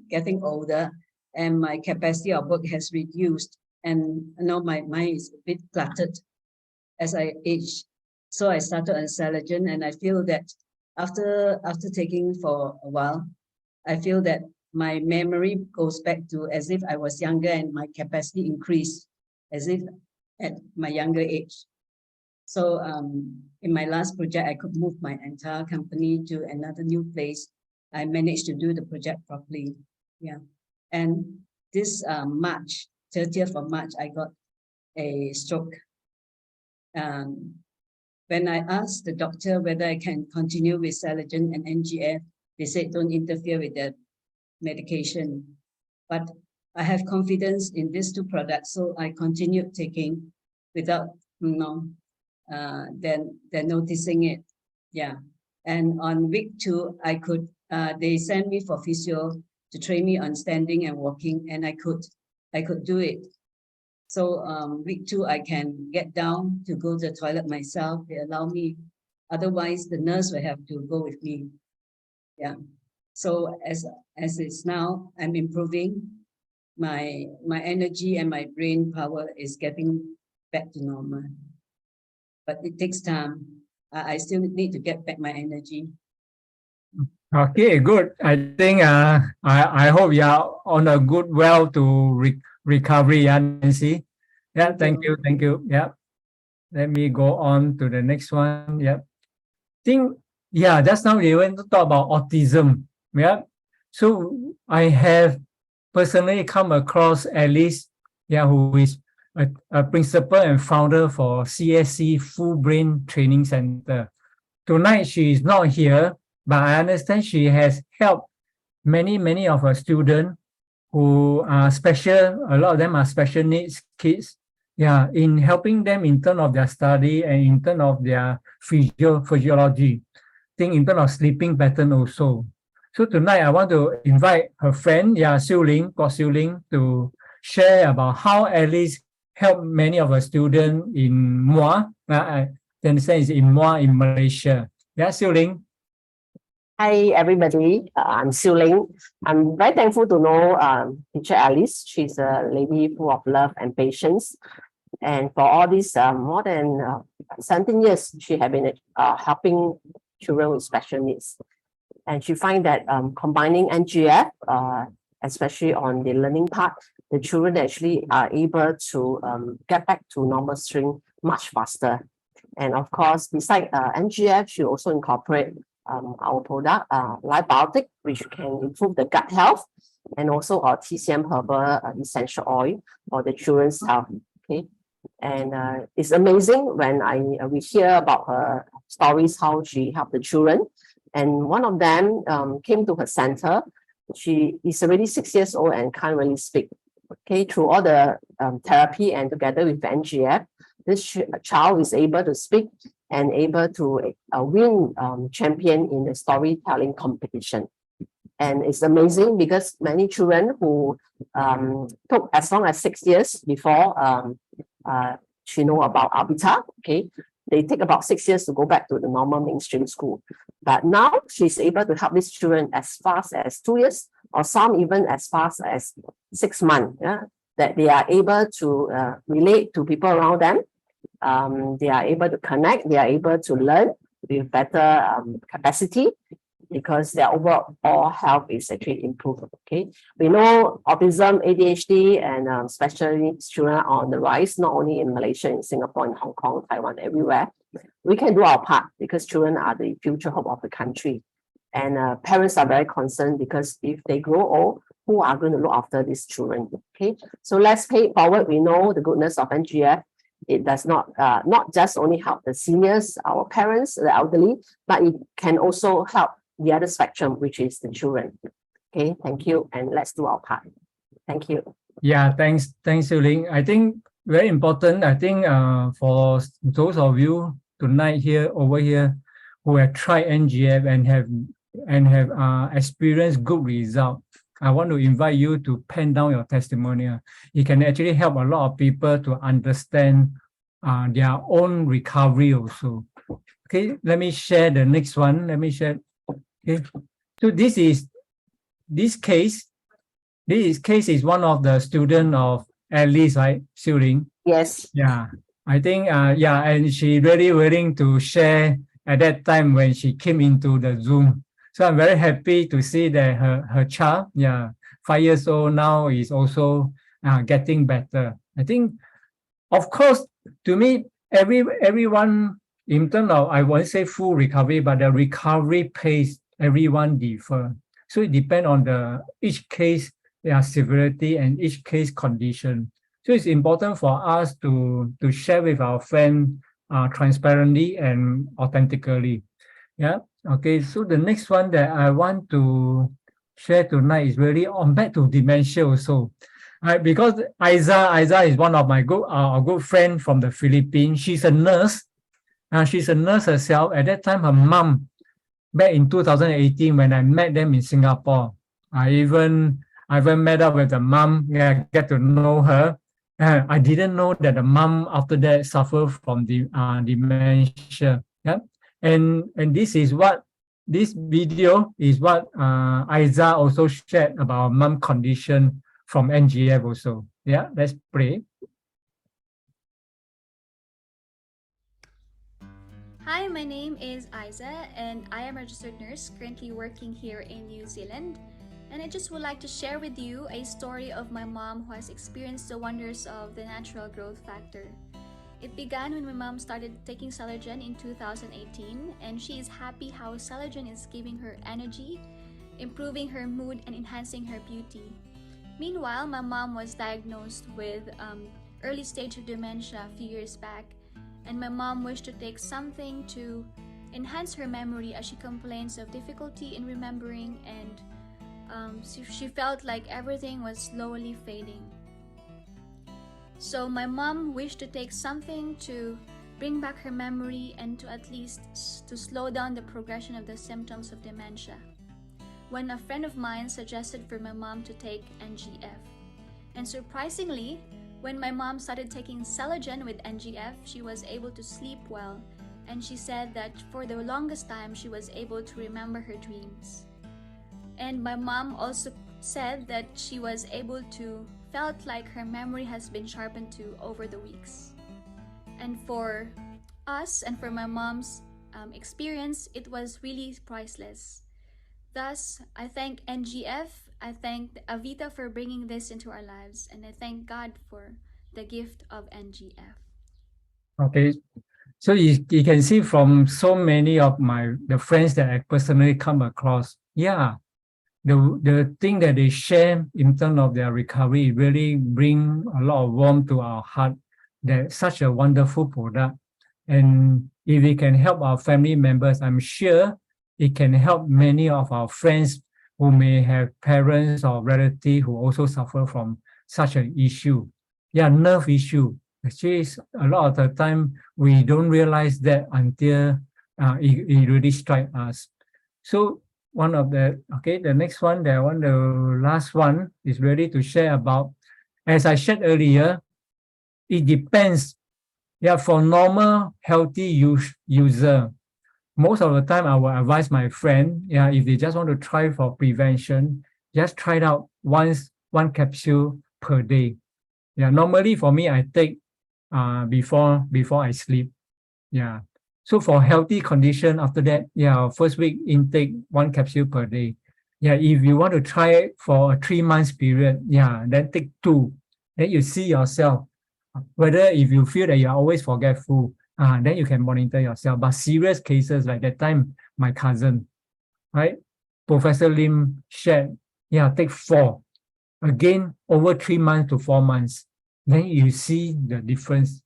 getting older and my capacity of work has reduced, and now my mind is a bit cluttered as I age. So I started on Celagen, and I feel that after taking for a while, I feel that my memory goes back to as if I was younger and my capacity increased as if at my younger age. So in my last project, I could move my entire company to another new place. I managed to do the project properly. Yeah. And this March, 30th of March, I got a stroke. When I asked the doctor whether I can continue with Celagen and NGF, they said don't interfere with the medication. But I have confidence in these two products, so I continued taking without, then noticing it. Yeah. And on week 2, I could, they sent me for physio to train me on standing and walking, and I could do it. So week 2, I can get down to go to the toilet myself. They allow me. Otherwise, the nurse will have to go with me. Yeah. So as it's now, I'm improving. My energy and my brain power is getting back to normal. But it takes time. I still need to get back my energy. Okay, good. I think I hope you are on a good well to recovery, Nancy. Yeah, thank you. Yeah. Let me go on to the next one. Yeah. Think, yeah, just now we went to talk about autism. Yeah. So I have personally come across Alice, yeah, who is a principal and founder for CSC Full Brain Training Center. Tonight she is not here, but I understand she has helped many of her students who are special. A lot of them are special needs kids. Yeah, in helping them in terms of their study and in terms of their physiology, think in terms of sleeping pattern also. So tonight I want to invite her friend, Siu Ling, to share about how Alice helped many of her students in Muar. I understand it's in Muar in Malaysia. Yeah, Siu Ling. Hi, everybody. I'm Siu Ling. I'm very thankful to know teacher Alice. She's a lady full of love and patience. And for all these more than 17 years, she has been helping children with special needs. And she finds that combining NGF, especially on the learning part, the children actually are able to get back to normal string much faster. And of course, besides NGF, she also incorporate our product, Biotic, which can improve the gut health, and also our TCM herbal essential oil for the children's health. Okay, and it's amazing when we hear about her stories, how she helped the children. And one of them came to her center. She is already 6 years old and can't really speak. Okay, through all the therapy and together with NGF, this child is able to speak and able to win champion in the storytelling competition. And it's amazing because many children who took as long as 6 years before she know about Arbiter, okay, they take about 6 years to go back to the normal mainstream school. But now she's able to help these children as fast as 2 years, or some even as fast as 6 months, yeah, that they are able to relate to people around them. They are able to connect, they are able to learn with better capacity because their overall health is actually improved. Okay, we know autism, ADHD, and special needs children are on the rise, not only in Malaysia, in Singapore, in Hong Kong, Taiwan, everywhere. We can do our part because children are the future hope of the country. And parents are very concerned because if they grow old, who are going to look after these children? Okay, so let's pay it forward. We know the goodness of NGF. It does not just only help the seniors, our parents, the elderly, but it can also help the other spectrum, which is the children. Okay, thank you, and let's do our part. Thank you. Yeah, thanks, Siu Ling. I think very important. I think for those of you tonight over here, who have tried NGF and have experienced good result. I want to invite you to pen down your testimonial. It can actually help a lot of people to understand their own recovery also. Okay, let me share the next one. Let me share. Okay, so this case is one of the student of Alice, right? Xiuling. Yes. Yeah, I think, yeah, and she really willing to share at that time when she came into the Zoom. So I'm very happy to see that her child, yeah, 5 years old now, is also getting better. I think, of course, to me, everyone, in terms of, I won't say full recovery, but the recovery pace, everyone differ. So it depends on each case, their severity and each case condition. So it's important for us to share with our friends transparently and authentically. Yeah. Okay. So the next one that I want to share tonight is really on back to dementia also. Because Aiza is one of my good friend from the Philippines. She's a nurse. She's a nurse herself. At that time, her mom, back in 2018, when I met them in Singapore, I even met up with the mom. Yeah, get to know her. I didn't know that the mom after that suffered from the dementia. Yeah, and this video is what Aiza also shared about mom condition from NGF also. Yeah, let's pray. Hi, my name is Isa and I am a registered nurse currently working here in New Zealand. And I just would like to share with you a story of my mom who has experienced the wonders of the natural growth factor. It began when my mom started taking Selagen in 2018, and she is happy how Selagen is giving her energy, improving her mood, and enhancing her beauty. Meanwhile, my mom was diagnosed with early stage of dementia a few years back, and my mom wished to take something to enhance her memory as she complains of difficulty in remembering, and she felt like everything was slowly fading. So my mom wished to take something to bring back her memory and to at least to slow down the progression of the symptoms of dementia, when a friend of mine suggested for my mom to take NGF. And surprisingly, when my mom started taking Selagen with NGF, she was able to sleep well, and she said that for the longest time she was able to remember her dreams. And my mom also said that she was able to felt like her memory has been sharpened to over the weeks. And for us and for my mom's experience, it was really priceless. Thus, I thank NGF, I thank Avita for bringing this into our lives, and I thank God for the gift of NGF. Okay, so you can see from so many of the friends that I personally come across, yeah, the thing that they share in terms of their recovery really bring a lot of warmth to our heart. That such a wonderful product, and if we can help our family members, I'm sure it can help many of our friends who may have parents or relatives who also suffer from such an issue. Yeah, nerve issue. Actually, a lot of the time we don't realize that until it really strikes us. So one of the next one that I want, the last one is really to share about, as I shared earlier, it depends. Yeah, for normal healthy user, most of the time I will advise my friend, yeah, if they just want to try for prevention, just try it out one capsule per day. Yeah, normally for me I take before I sleep. Yeah. So for healthy condition, after that, yeah, first week intake 1 capsule per day. Yeah, if you want to try it for a 3 months period, yeah, then take 2. Then you see yourself whether if you feel that you're always forgetful, then you can monitor yourself. But serious cases like that time, my cousin, right? Professor Lim shared, yeah, take 4. Again, over 3 months to 4 months. Then you see the difference.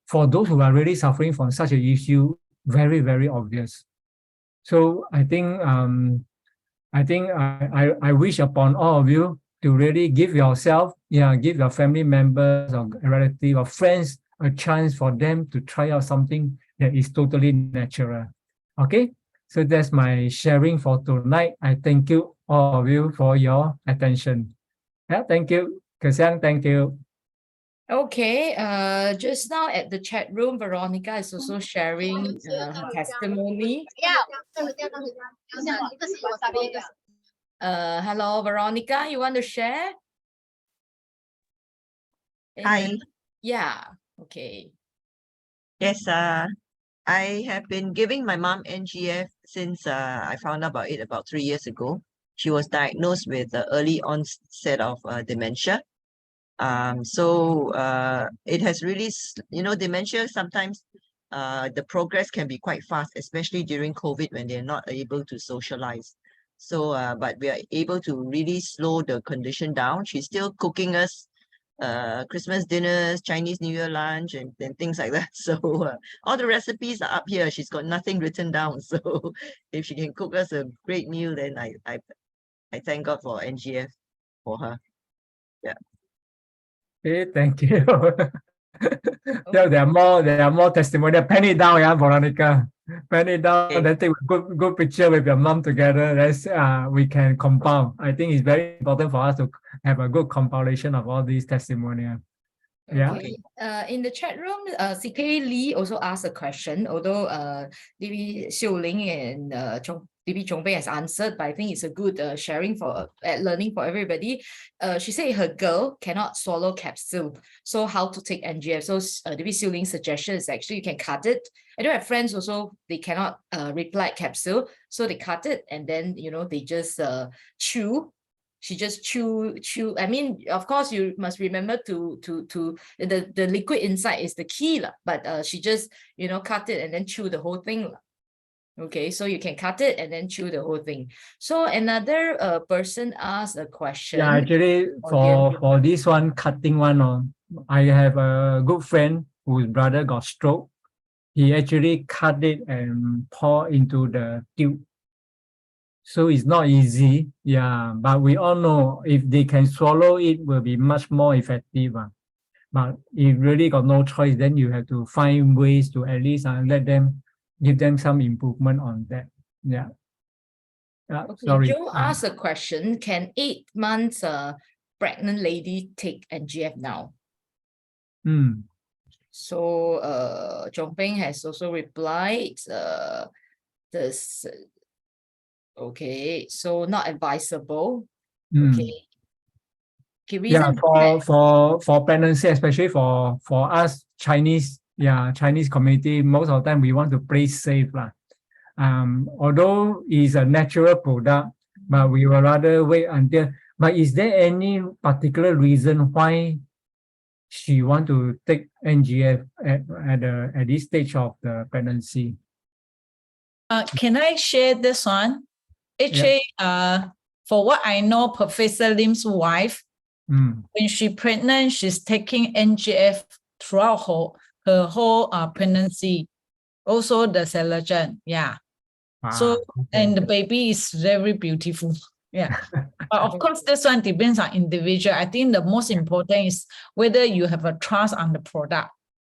For those who are really suffering from such an issue, very, very obvious. So I think I wish upon all of you to really give yourself, yeah, give your family members or relative or friends a chance for them to try out something that is totally natural. Okay, So that's my sharing for tonight. I thank you all of you for your attention. Yeah, thank you. Kasiang, thank you. Okay, just now at the chat room, Veronica is also sharing her testimony. Hello, Veronica, you want to share? Hi. Yeah, okay. Yes, I have been giving my mom NGF since I found out about it about 3 years ago. She was diagnosed with early onset of dementia. So it has really, dementia sometimes the progress can be quite fast, especially during COVID when they're not able to socialize. So, but we are able to really slow the condition down. She's still cooking us Christmas dinners, Chinese New Year lunch, and things like that. So all the recipes are up here. She's got nothing written down. So if she can cook us a great meal, then I thank God for NGF for her. Yeah. Okay, thank you. Yeah, there are more testimonial. Pen it down, yeah, Veronica. Pen it down, Okay. then take a good picture with your mom together. That's we can compile. I think it's very important for us to have a good compilation of all these testimonials. Yeah. Okay. In the chat room, CK Lee also asked a question, although DB Xiuling and DB Chongbei has answered, but I think it's a good sharing for learning for everybody. She said her girl cannot swallow capsule, so how to take NGF? So DB Xiuling's suggestion is actually you can cut it. I do have friends also, they cannot reply capsule, so they cut it and then they just chew. She just chew. I mean, of course, you must remember to the liquid inside is the key, but she just cut it and then chew the whole thing. Okay, so you can cut it and then chew the whole thing. So another person asked a question. Yeah, actually, for this one cutting one, I have a good friend whose brother got stroke. He actually cut it and pour into the tube. So it's not easy, yeah, but we all know if they can swallow it will be much more effective. But if really got no choice, then you have to find ways to at least give them some improvement on that. Yeah. Okay, Sorry. Joe asked a question, can 8 months pregnant lady take NGF now? So Chong Peng has also replied, this okay, so not advisable. Okay. Yeah, for pregnancy, especially for us Chinese, Chinese community, most of the time we want to play safe. Although it's a natural product, but we will rather wait until. But is there any particular reason why she want to take NGF at this stage of the pregnancy? Can I share this one? Actually, for what I know, Professor Lim's wife, when she's pregnant, she's taking NGF throughout her whole pregnancy. Also the Celagen, yeah. So, and the baby is very beautiful. Yeah. But of course, this one depends on individual. I think the most important is whether you have a trust on the product.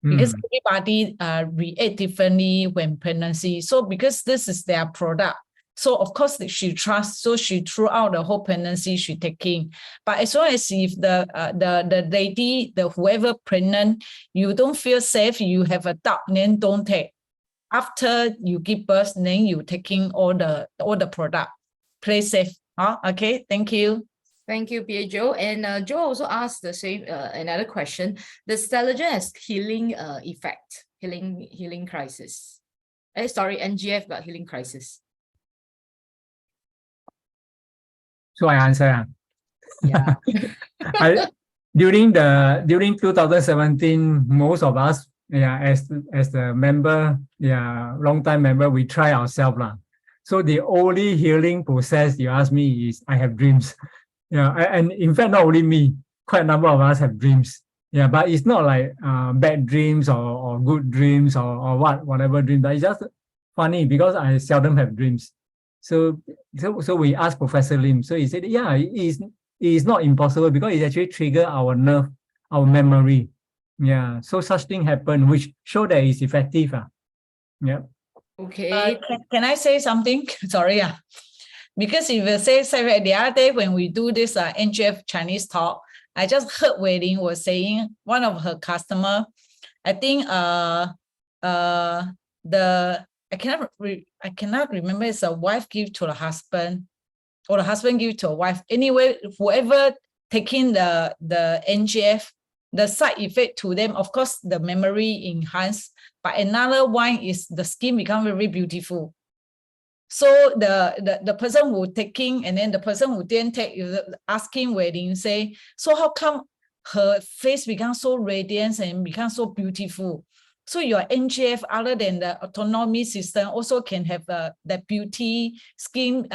Because everybody react differently when pregnancy. So because this is their product, so of course she trusts. So she throughout the whole pregnancy she taking. But as long as if the lady, whoever pregnant, you don't feel safe, you have a doubt, then don't take. After you give birth, then you taking all the product. Play safe. Okay, thank you. Thank you, Pierre Joe. And Joe also asked the same another question. The Celagen has healing effect, healing crisis. Sorry, NGF got healing crisis. So I answer. Yeah. During 2017, most of us, as the member, long time member, we try ourselves. So the only healing process you ask me is I have dreams. Yeah, and in fact, not only me, quite a number of us have dreams. Yeah, but it's not like bad dreams or good dreams or whatever dream. But it's just funny because I seldom have dreams. So we asked Professor Lim. So he said, yeah, it is not impossible because it actually trigger our nerve, our memory. Yeah, so such thing happen, which show that it's effective. Yeah. Okay. Can I say something? Sorry, because if you say the other day when we do this NGF Chinese talk, I just heard Wei Ling was saying one of her customer, I think I cannot remember, it's a wife give to the husband or the husband give to a wife. Anyway, whoever taking the NGF, the side effect to them, of course, the memory enhanced, but another one is the skin become very beautiful. So the person who taking and then the person who didn't take, asking Wei Ling, say, so how come her face becomes so radiant and becomes so beautiful? So your NGF, other than the autonomy system, also can have the beauty skin,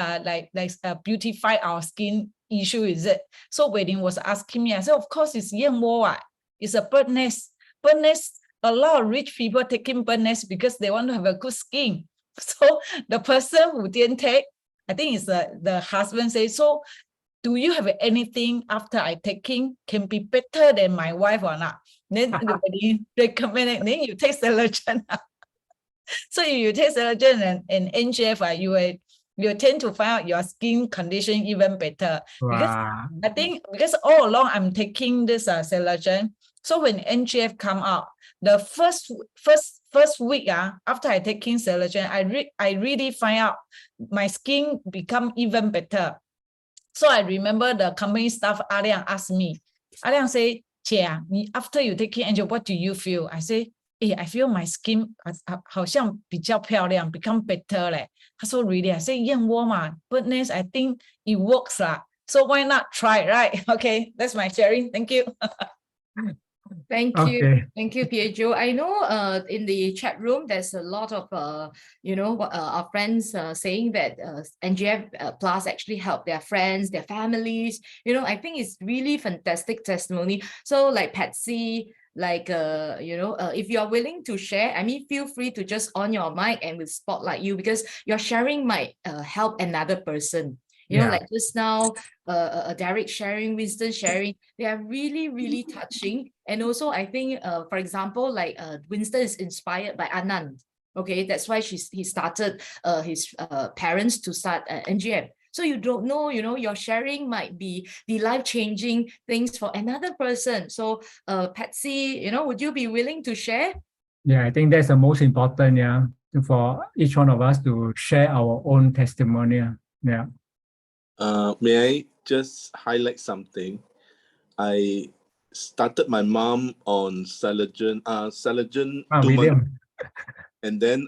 beautify our skin issue, is it? So Wei Ling was asking me, I said, of course, it's Yanwo, it's a bird nest. Bird nest, a lot of rich people taking bird nest because they want to have a good skin. So the person who didn't take, I think it's the husband say, so do you have anything after I taking can be better than my wife or not? Then the recommend it, then you take Celagen. So if you take Celagen and NGF, you tend to find out your skin condition even better. Because I think because all along I'm taking this Celagen. So when NGF come out, the first week after I taking Celagen, I really find out my skin become even better. So I remember the company staff Aliang asked me, Aliang say, Chia, after you taking NGF, what do you feel? I say, I feel my skin 好像比较漂亮, become better 嘞。他说 really? I say, 燕窝嘛, goodness, I think it works lah. So why not try, right? Okay, that's my sharing. Thank you. Thank you. Thank you, Pietro. I know in the chat room, there's a lot of, our friends saying that NGF Plus actually help their friends, their families. I think it's really fantastic testimony. So like Patsy, like, if you're willing to share, I mean, feel free to just on your mic and we'll spotlight you because your sharing might help another person. Like just now, Derek sharing, Winston sharing, they are really, really touching. And also, I think, for example, like Winston is inspired by Anand. Okay, that's why he started his parents to start NGF. So you don't know, your sharing might be the life-changing things for another person. So Patsy, would you be willing to share? Yeah, I think that's the most important, for each one of us to share our own testimonial. Yeah. May I just highlight something? I started my mom on Celagen 2 months. And then,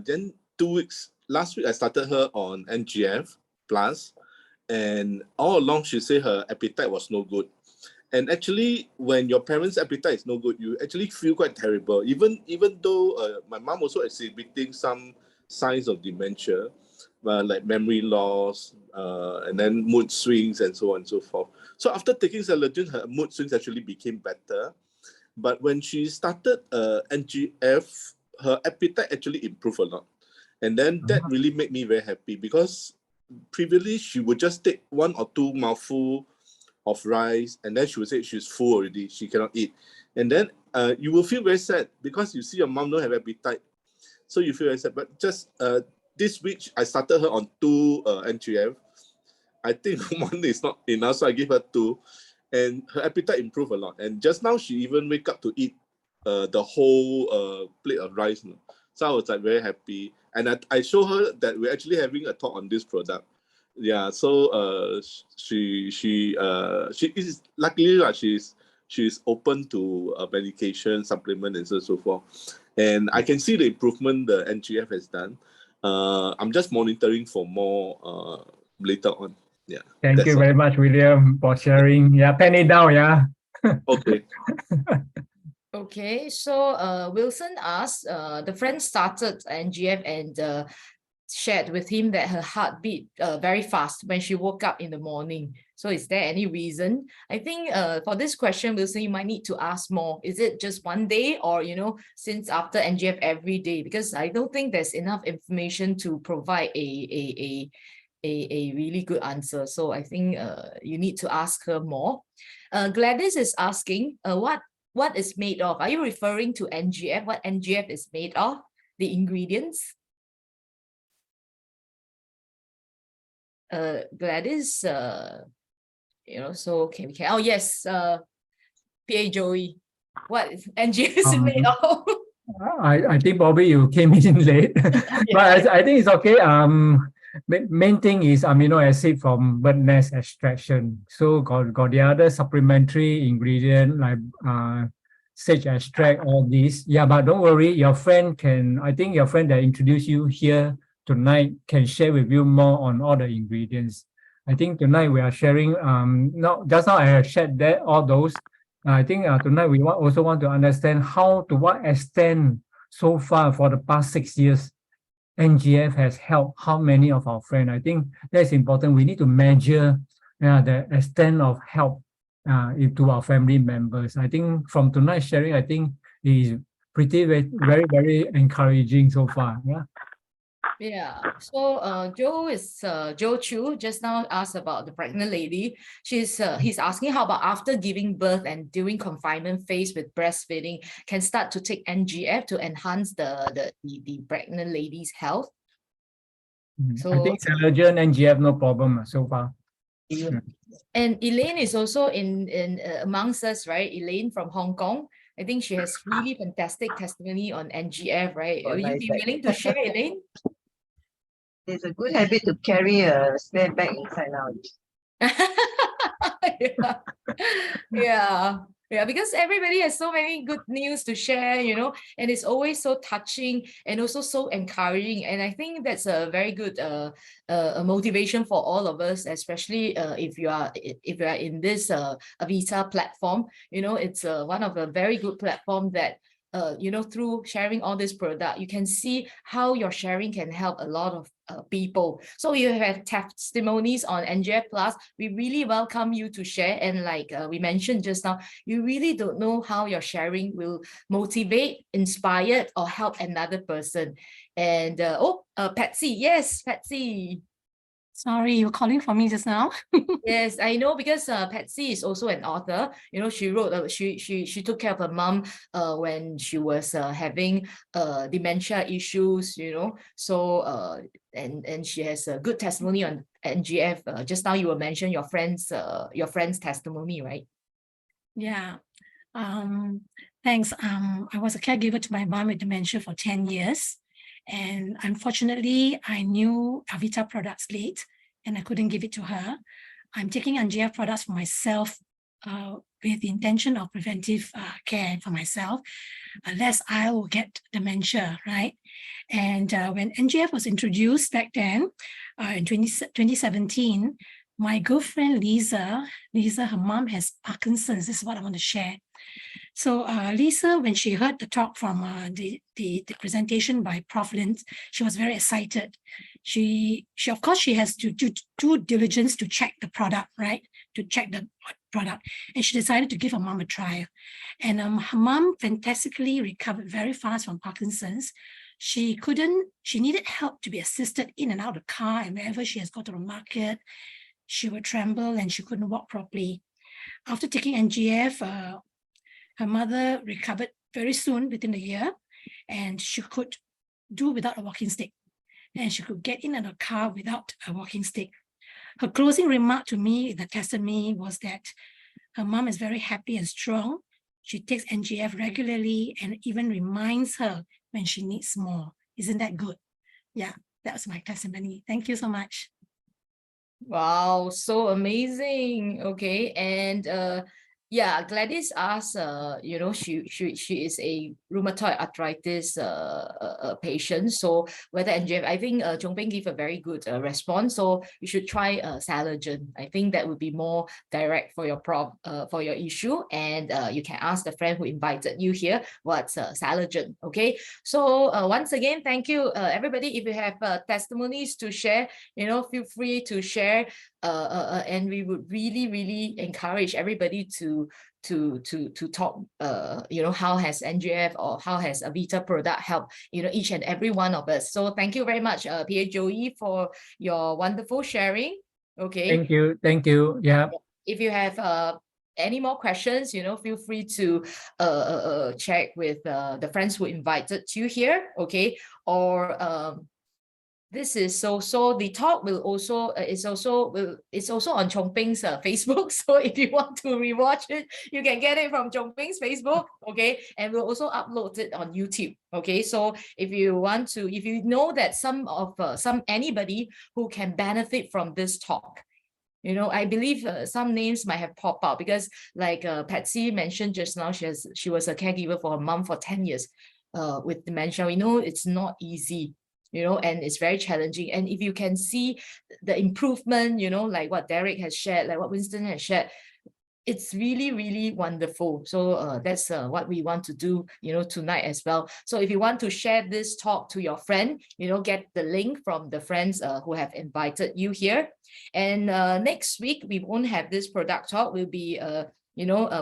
then 2 weeks, last week I started her on NGF Plus. And all along she said her appetite was no good. And actually, when your parents' appetite is no good, you actually feel quite terrible. Even though my mom also exhibiting some signs of dementia, like memory loss, and then mood swings and so on and so forth. So after taking Celagen, her mood swings actually became better. But when she started NGF, her appetite actually improved a lot. And then that really made me very happy because previously she would just take 1 or 2 mouthful of rice and then she would say she's full already, she cannot eat. And then you will feel very sad because you see your mom don't have appetite. So you feel very sad. But just this week, I started her on 2 NGF. I think 1 is not enough, so I give her 2. And her appetite improved a lot. And just now, she even wake up to eat the whole plate of rice. So I was like very happy. And I show her that we're actually having a talk on this product. Yeah, so she is luckily she's open to medication, supplement, and so forth. And I can see the improvement the NGF has done. I'm just monitoring for more later on. Yeah. Thank you very much, William, for sharing. Yeah, pen it down. Yeah. Okay. Okay, so Wilson asked, the friend started NGF and shared with him that her heart beat very fast when she woke up in the morning. So is there any reason? I think for this question, Wilson, you might need to ask more. Is it just 1 day or, since after NGF every day? Because I don't think there's enough information to provide a really good answer. So I think you need to ask her more. Gladys is asking, what is made of? Are you referring to NGF? What NGF is made of? The ingredients? Gladys, you know, so can we can, oh yes, PA Joey, what is NGF is made of? I think probably you came in late, but I think it's okay. Main thing is amino acid from bird nest extraction. So got the other supplementary ingredient like sage extract, all this. Yeah, but don't worry, your friend can. I think your friend that introduced you here tonight can share with you more on all the ingredients. I think tonight we are sharing. No, just now I have shared that all those. I think tonight we also want to understand how to what extent so far for the past 6 years NGF has helped how many of our friends. I think that's important. We need to measure the extent of help to our family members. I think from tonight's sharing, I think is pretty very encouraging so far. Yeah. Yeah, so Joe Chu just now asked about the pregnant lady. He's asking how about after giving birth and during confinement phase with breastfeeding can start to take NGF to enhance the pregnant lady's health. So I think Allergen NGF no problem so far. And Elaine is also in amongst us, right? Elaine from Hong Kong. I think she has really fantastic testimony on NGF, right? Will you be willing to share, Elaine? It's a good habit to carry a spare bag inside now. Yeah, because everybody has so many good news to share, you know, and it's always so touching and also so encouraging. And I think that's a very good a motivation for all of us, especially if you are in this Avita platform. You know, it's one of the very good platform that you know, through sharing all this product, you can see how your sharing can help a lot of people. So you have testimonies on NGF Plus. We really welcome you to share. And like we mentioned just now, you really don't know how your sharing will motivate, inspire, or help another person. And Patsy, yes, Patsy. Sorry, you were calling for me just now. Yes, I know, because Patsy is also an author. You know, she wrote, she took care of her mom when she was having dementia issues, you know. So and she has a good testimony on NGF. Just now you were mentioning your friend's testimony, right? Yeah. Thanks. I was a caregiver to my mom with dementia for 10 years. And unfortunately, I knew Avita products late and I couldn't give it to her. I'm taking NGF products for myself with the intention of preventive care for myself, unless I will get dementia, right? And when NGF was introduced back then, in 2017, my good friend Lisa, her mom has Parkinson's. This is what I want to share. So Lisa, when she heard the talk from the presentation by Prof. Lin, she was very excited. She of course, she has to do due diligence to check the product, right? To check the product. And she decided to give her mom a try. And her mom fantastically recovered very fast from Parkinson's. She needed help to be assisted in and out of the car, and wherever she has got to the market, she would tremble and she couldn't walk properly. After taking NGF, her mother recovered very soon, within a year, and she could do without a walking stick. And she could get in a car without a walking stick. Her closing remark to me that tested me was that her mom is very happy and strong. She takes NGF regularly and even reminds her when she needs more. Isn't that good? Yeah, that was my testimony. Thank you so much. Wow, so amazing. Okay, and yeah, Gladys asked, you know, she is a rheumatoid arthritis patient. So whether NGF, I think Chong Ping gave a very good response. So you should try Salogen. I think that would be more direct for your issue. And you can ask the friend who invited you here what's Salogen. Okay. So once again, thank you, everybody. If you have testimonies to share, you know, feel free to share. And we would really encourage everybody to talk, you know, how has NGF or how has Avita product helped, you know, each and every one of us. So thank you very much, PA Joey, for your wonderful sharing. Okay. Thank you. Yeah. If you have any more questions, you know, feel free to check with the friends who invited you here. Okay. Or This is so the talk will also it's also on Chongping's Facebook. So if you want to rewatch it, you can get it from Chongping's Facebook. Okay, and we'll also upload it on YouTube. Okay, so if you want to, if you know that anybody who can benefit from this talk, you know, I believe some names might have popped out because, like Patsy mentioned just now, she was a caregiver for her mom for 10 years with dementia. We know it's not easy, you know, and it's very challenging. And if you can see the improvement, you know, like what Derek has shared, like what Winston has shared, it's really, really wonderful. So that's what we want to do, you know, tonight as well. So if you want to share this talk to your friend, you know, get the link from the friends who have invited you here. And next week, we won't have this product talk. We'll be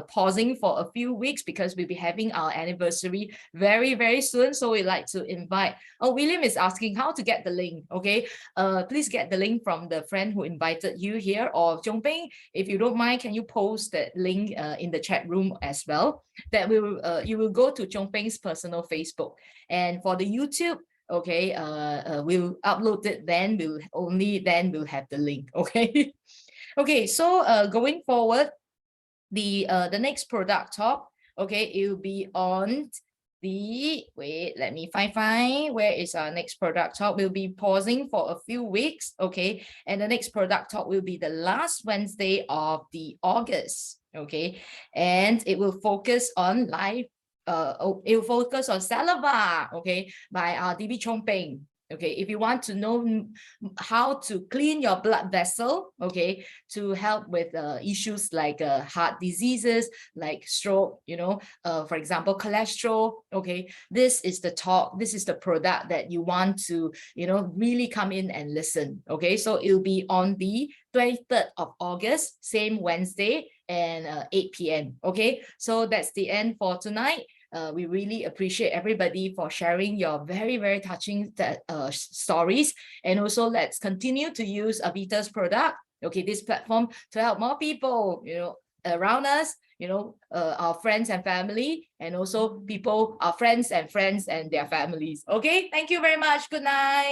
pausing for a few weeks because we'll be having our anniversary very, very soon. So we'd like to invite, William is asking how to get the link. Okay, please get the link from the friend who invited you here, or Chongping, if you don't mind, can you post that link in the chat room as well? That you will go to Chongping's personal Facebook. And for the YouTube, okay, we'll upload it, then we'll have the link. Okay. Okay, so going forward, the next product talk, okay, it will be on let me find where is our next product talk. We'll be pausing for a few weeks, okay, and the next product talk will be the last Wednesday of the August, okay, and it will focus on live it will focus on Saliva, okay, by our DB Chongping. Okay, if you want to know how to clean your blood vessel, okay, to help with issues like heart diseases, like stroke, you know, for example, cholesterol, okay, this is the talk, this is the product that you want to, you know, really come in and listen. Okay, so it'll be on the 23rd of August, same Wednesday, and 8 p.m. Okay, so that's the end for tonight. We really appreciate everybody for sharing your very, very touching stories. And also let's continue to use Avita's product, okay, this platform, to help more people, you know, around us, you know, our friends and family, and also people, our friends and their families. Okay, thank you very much. Good night.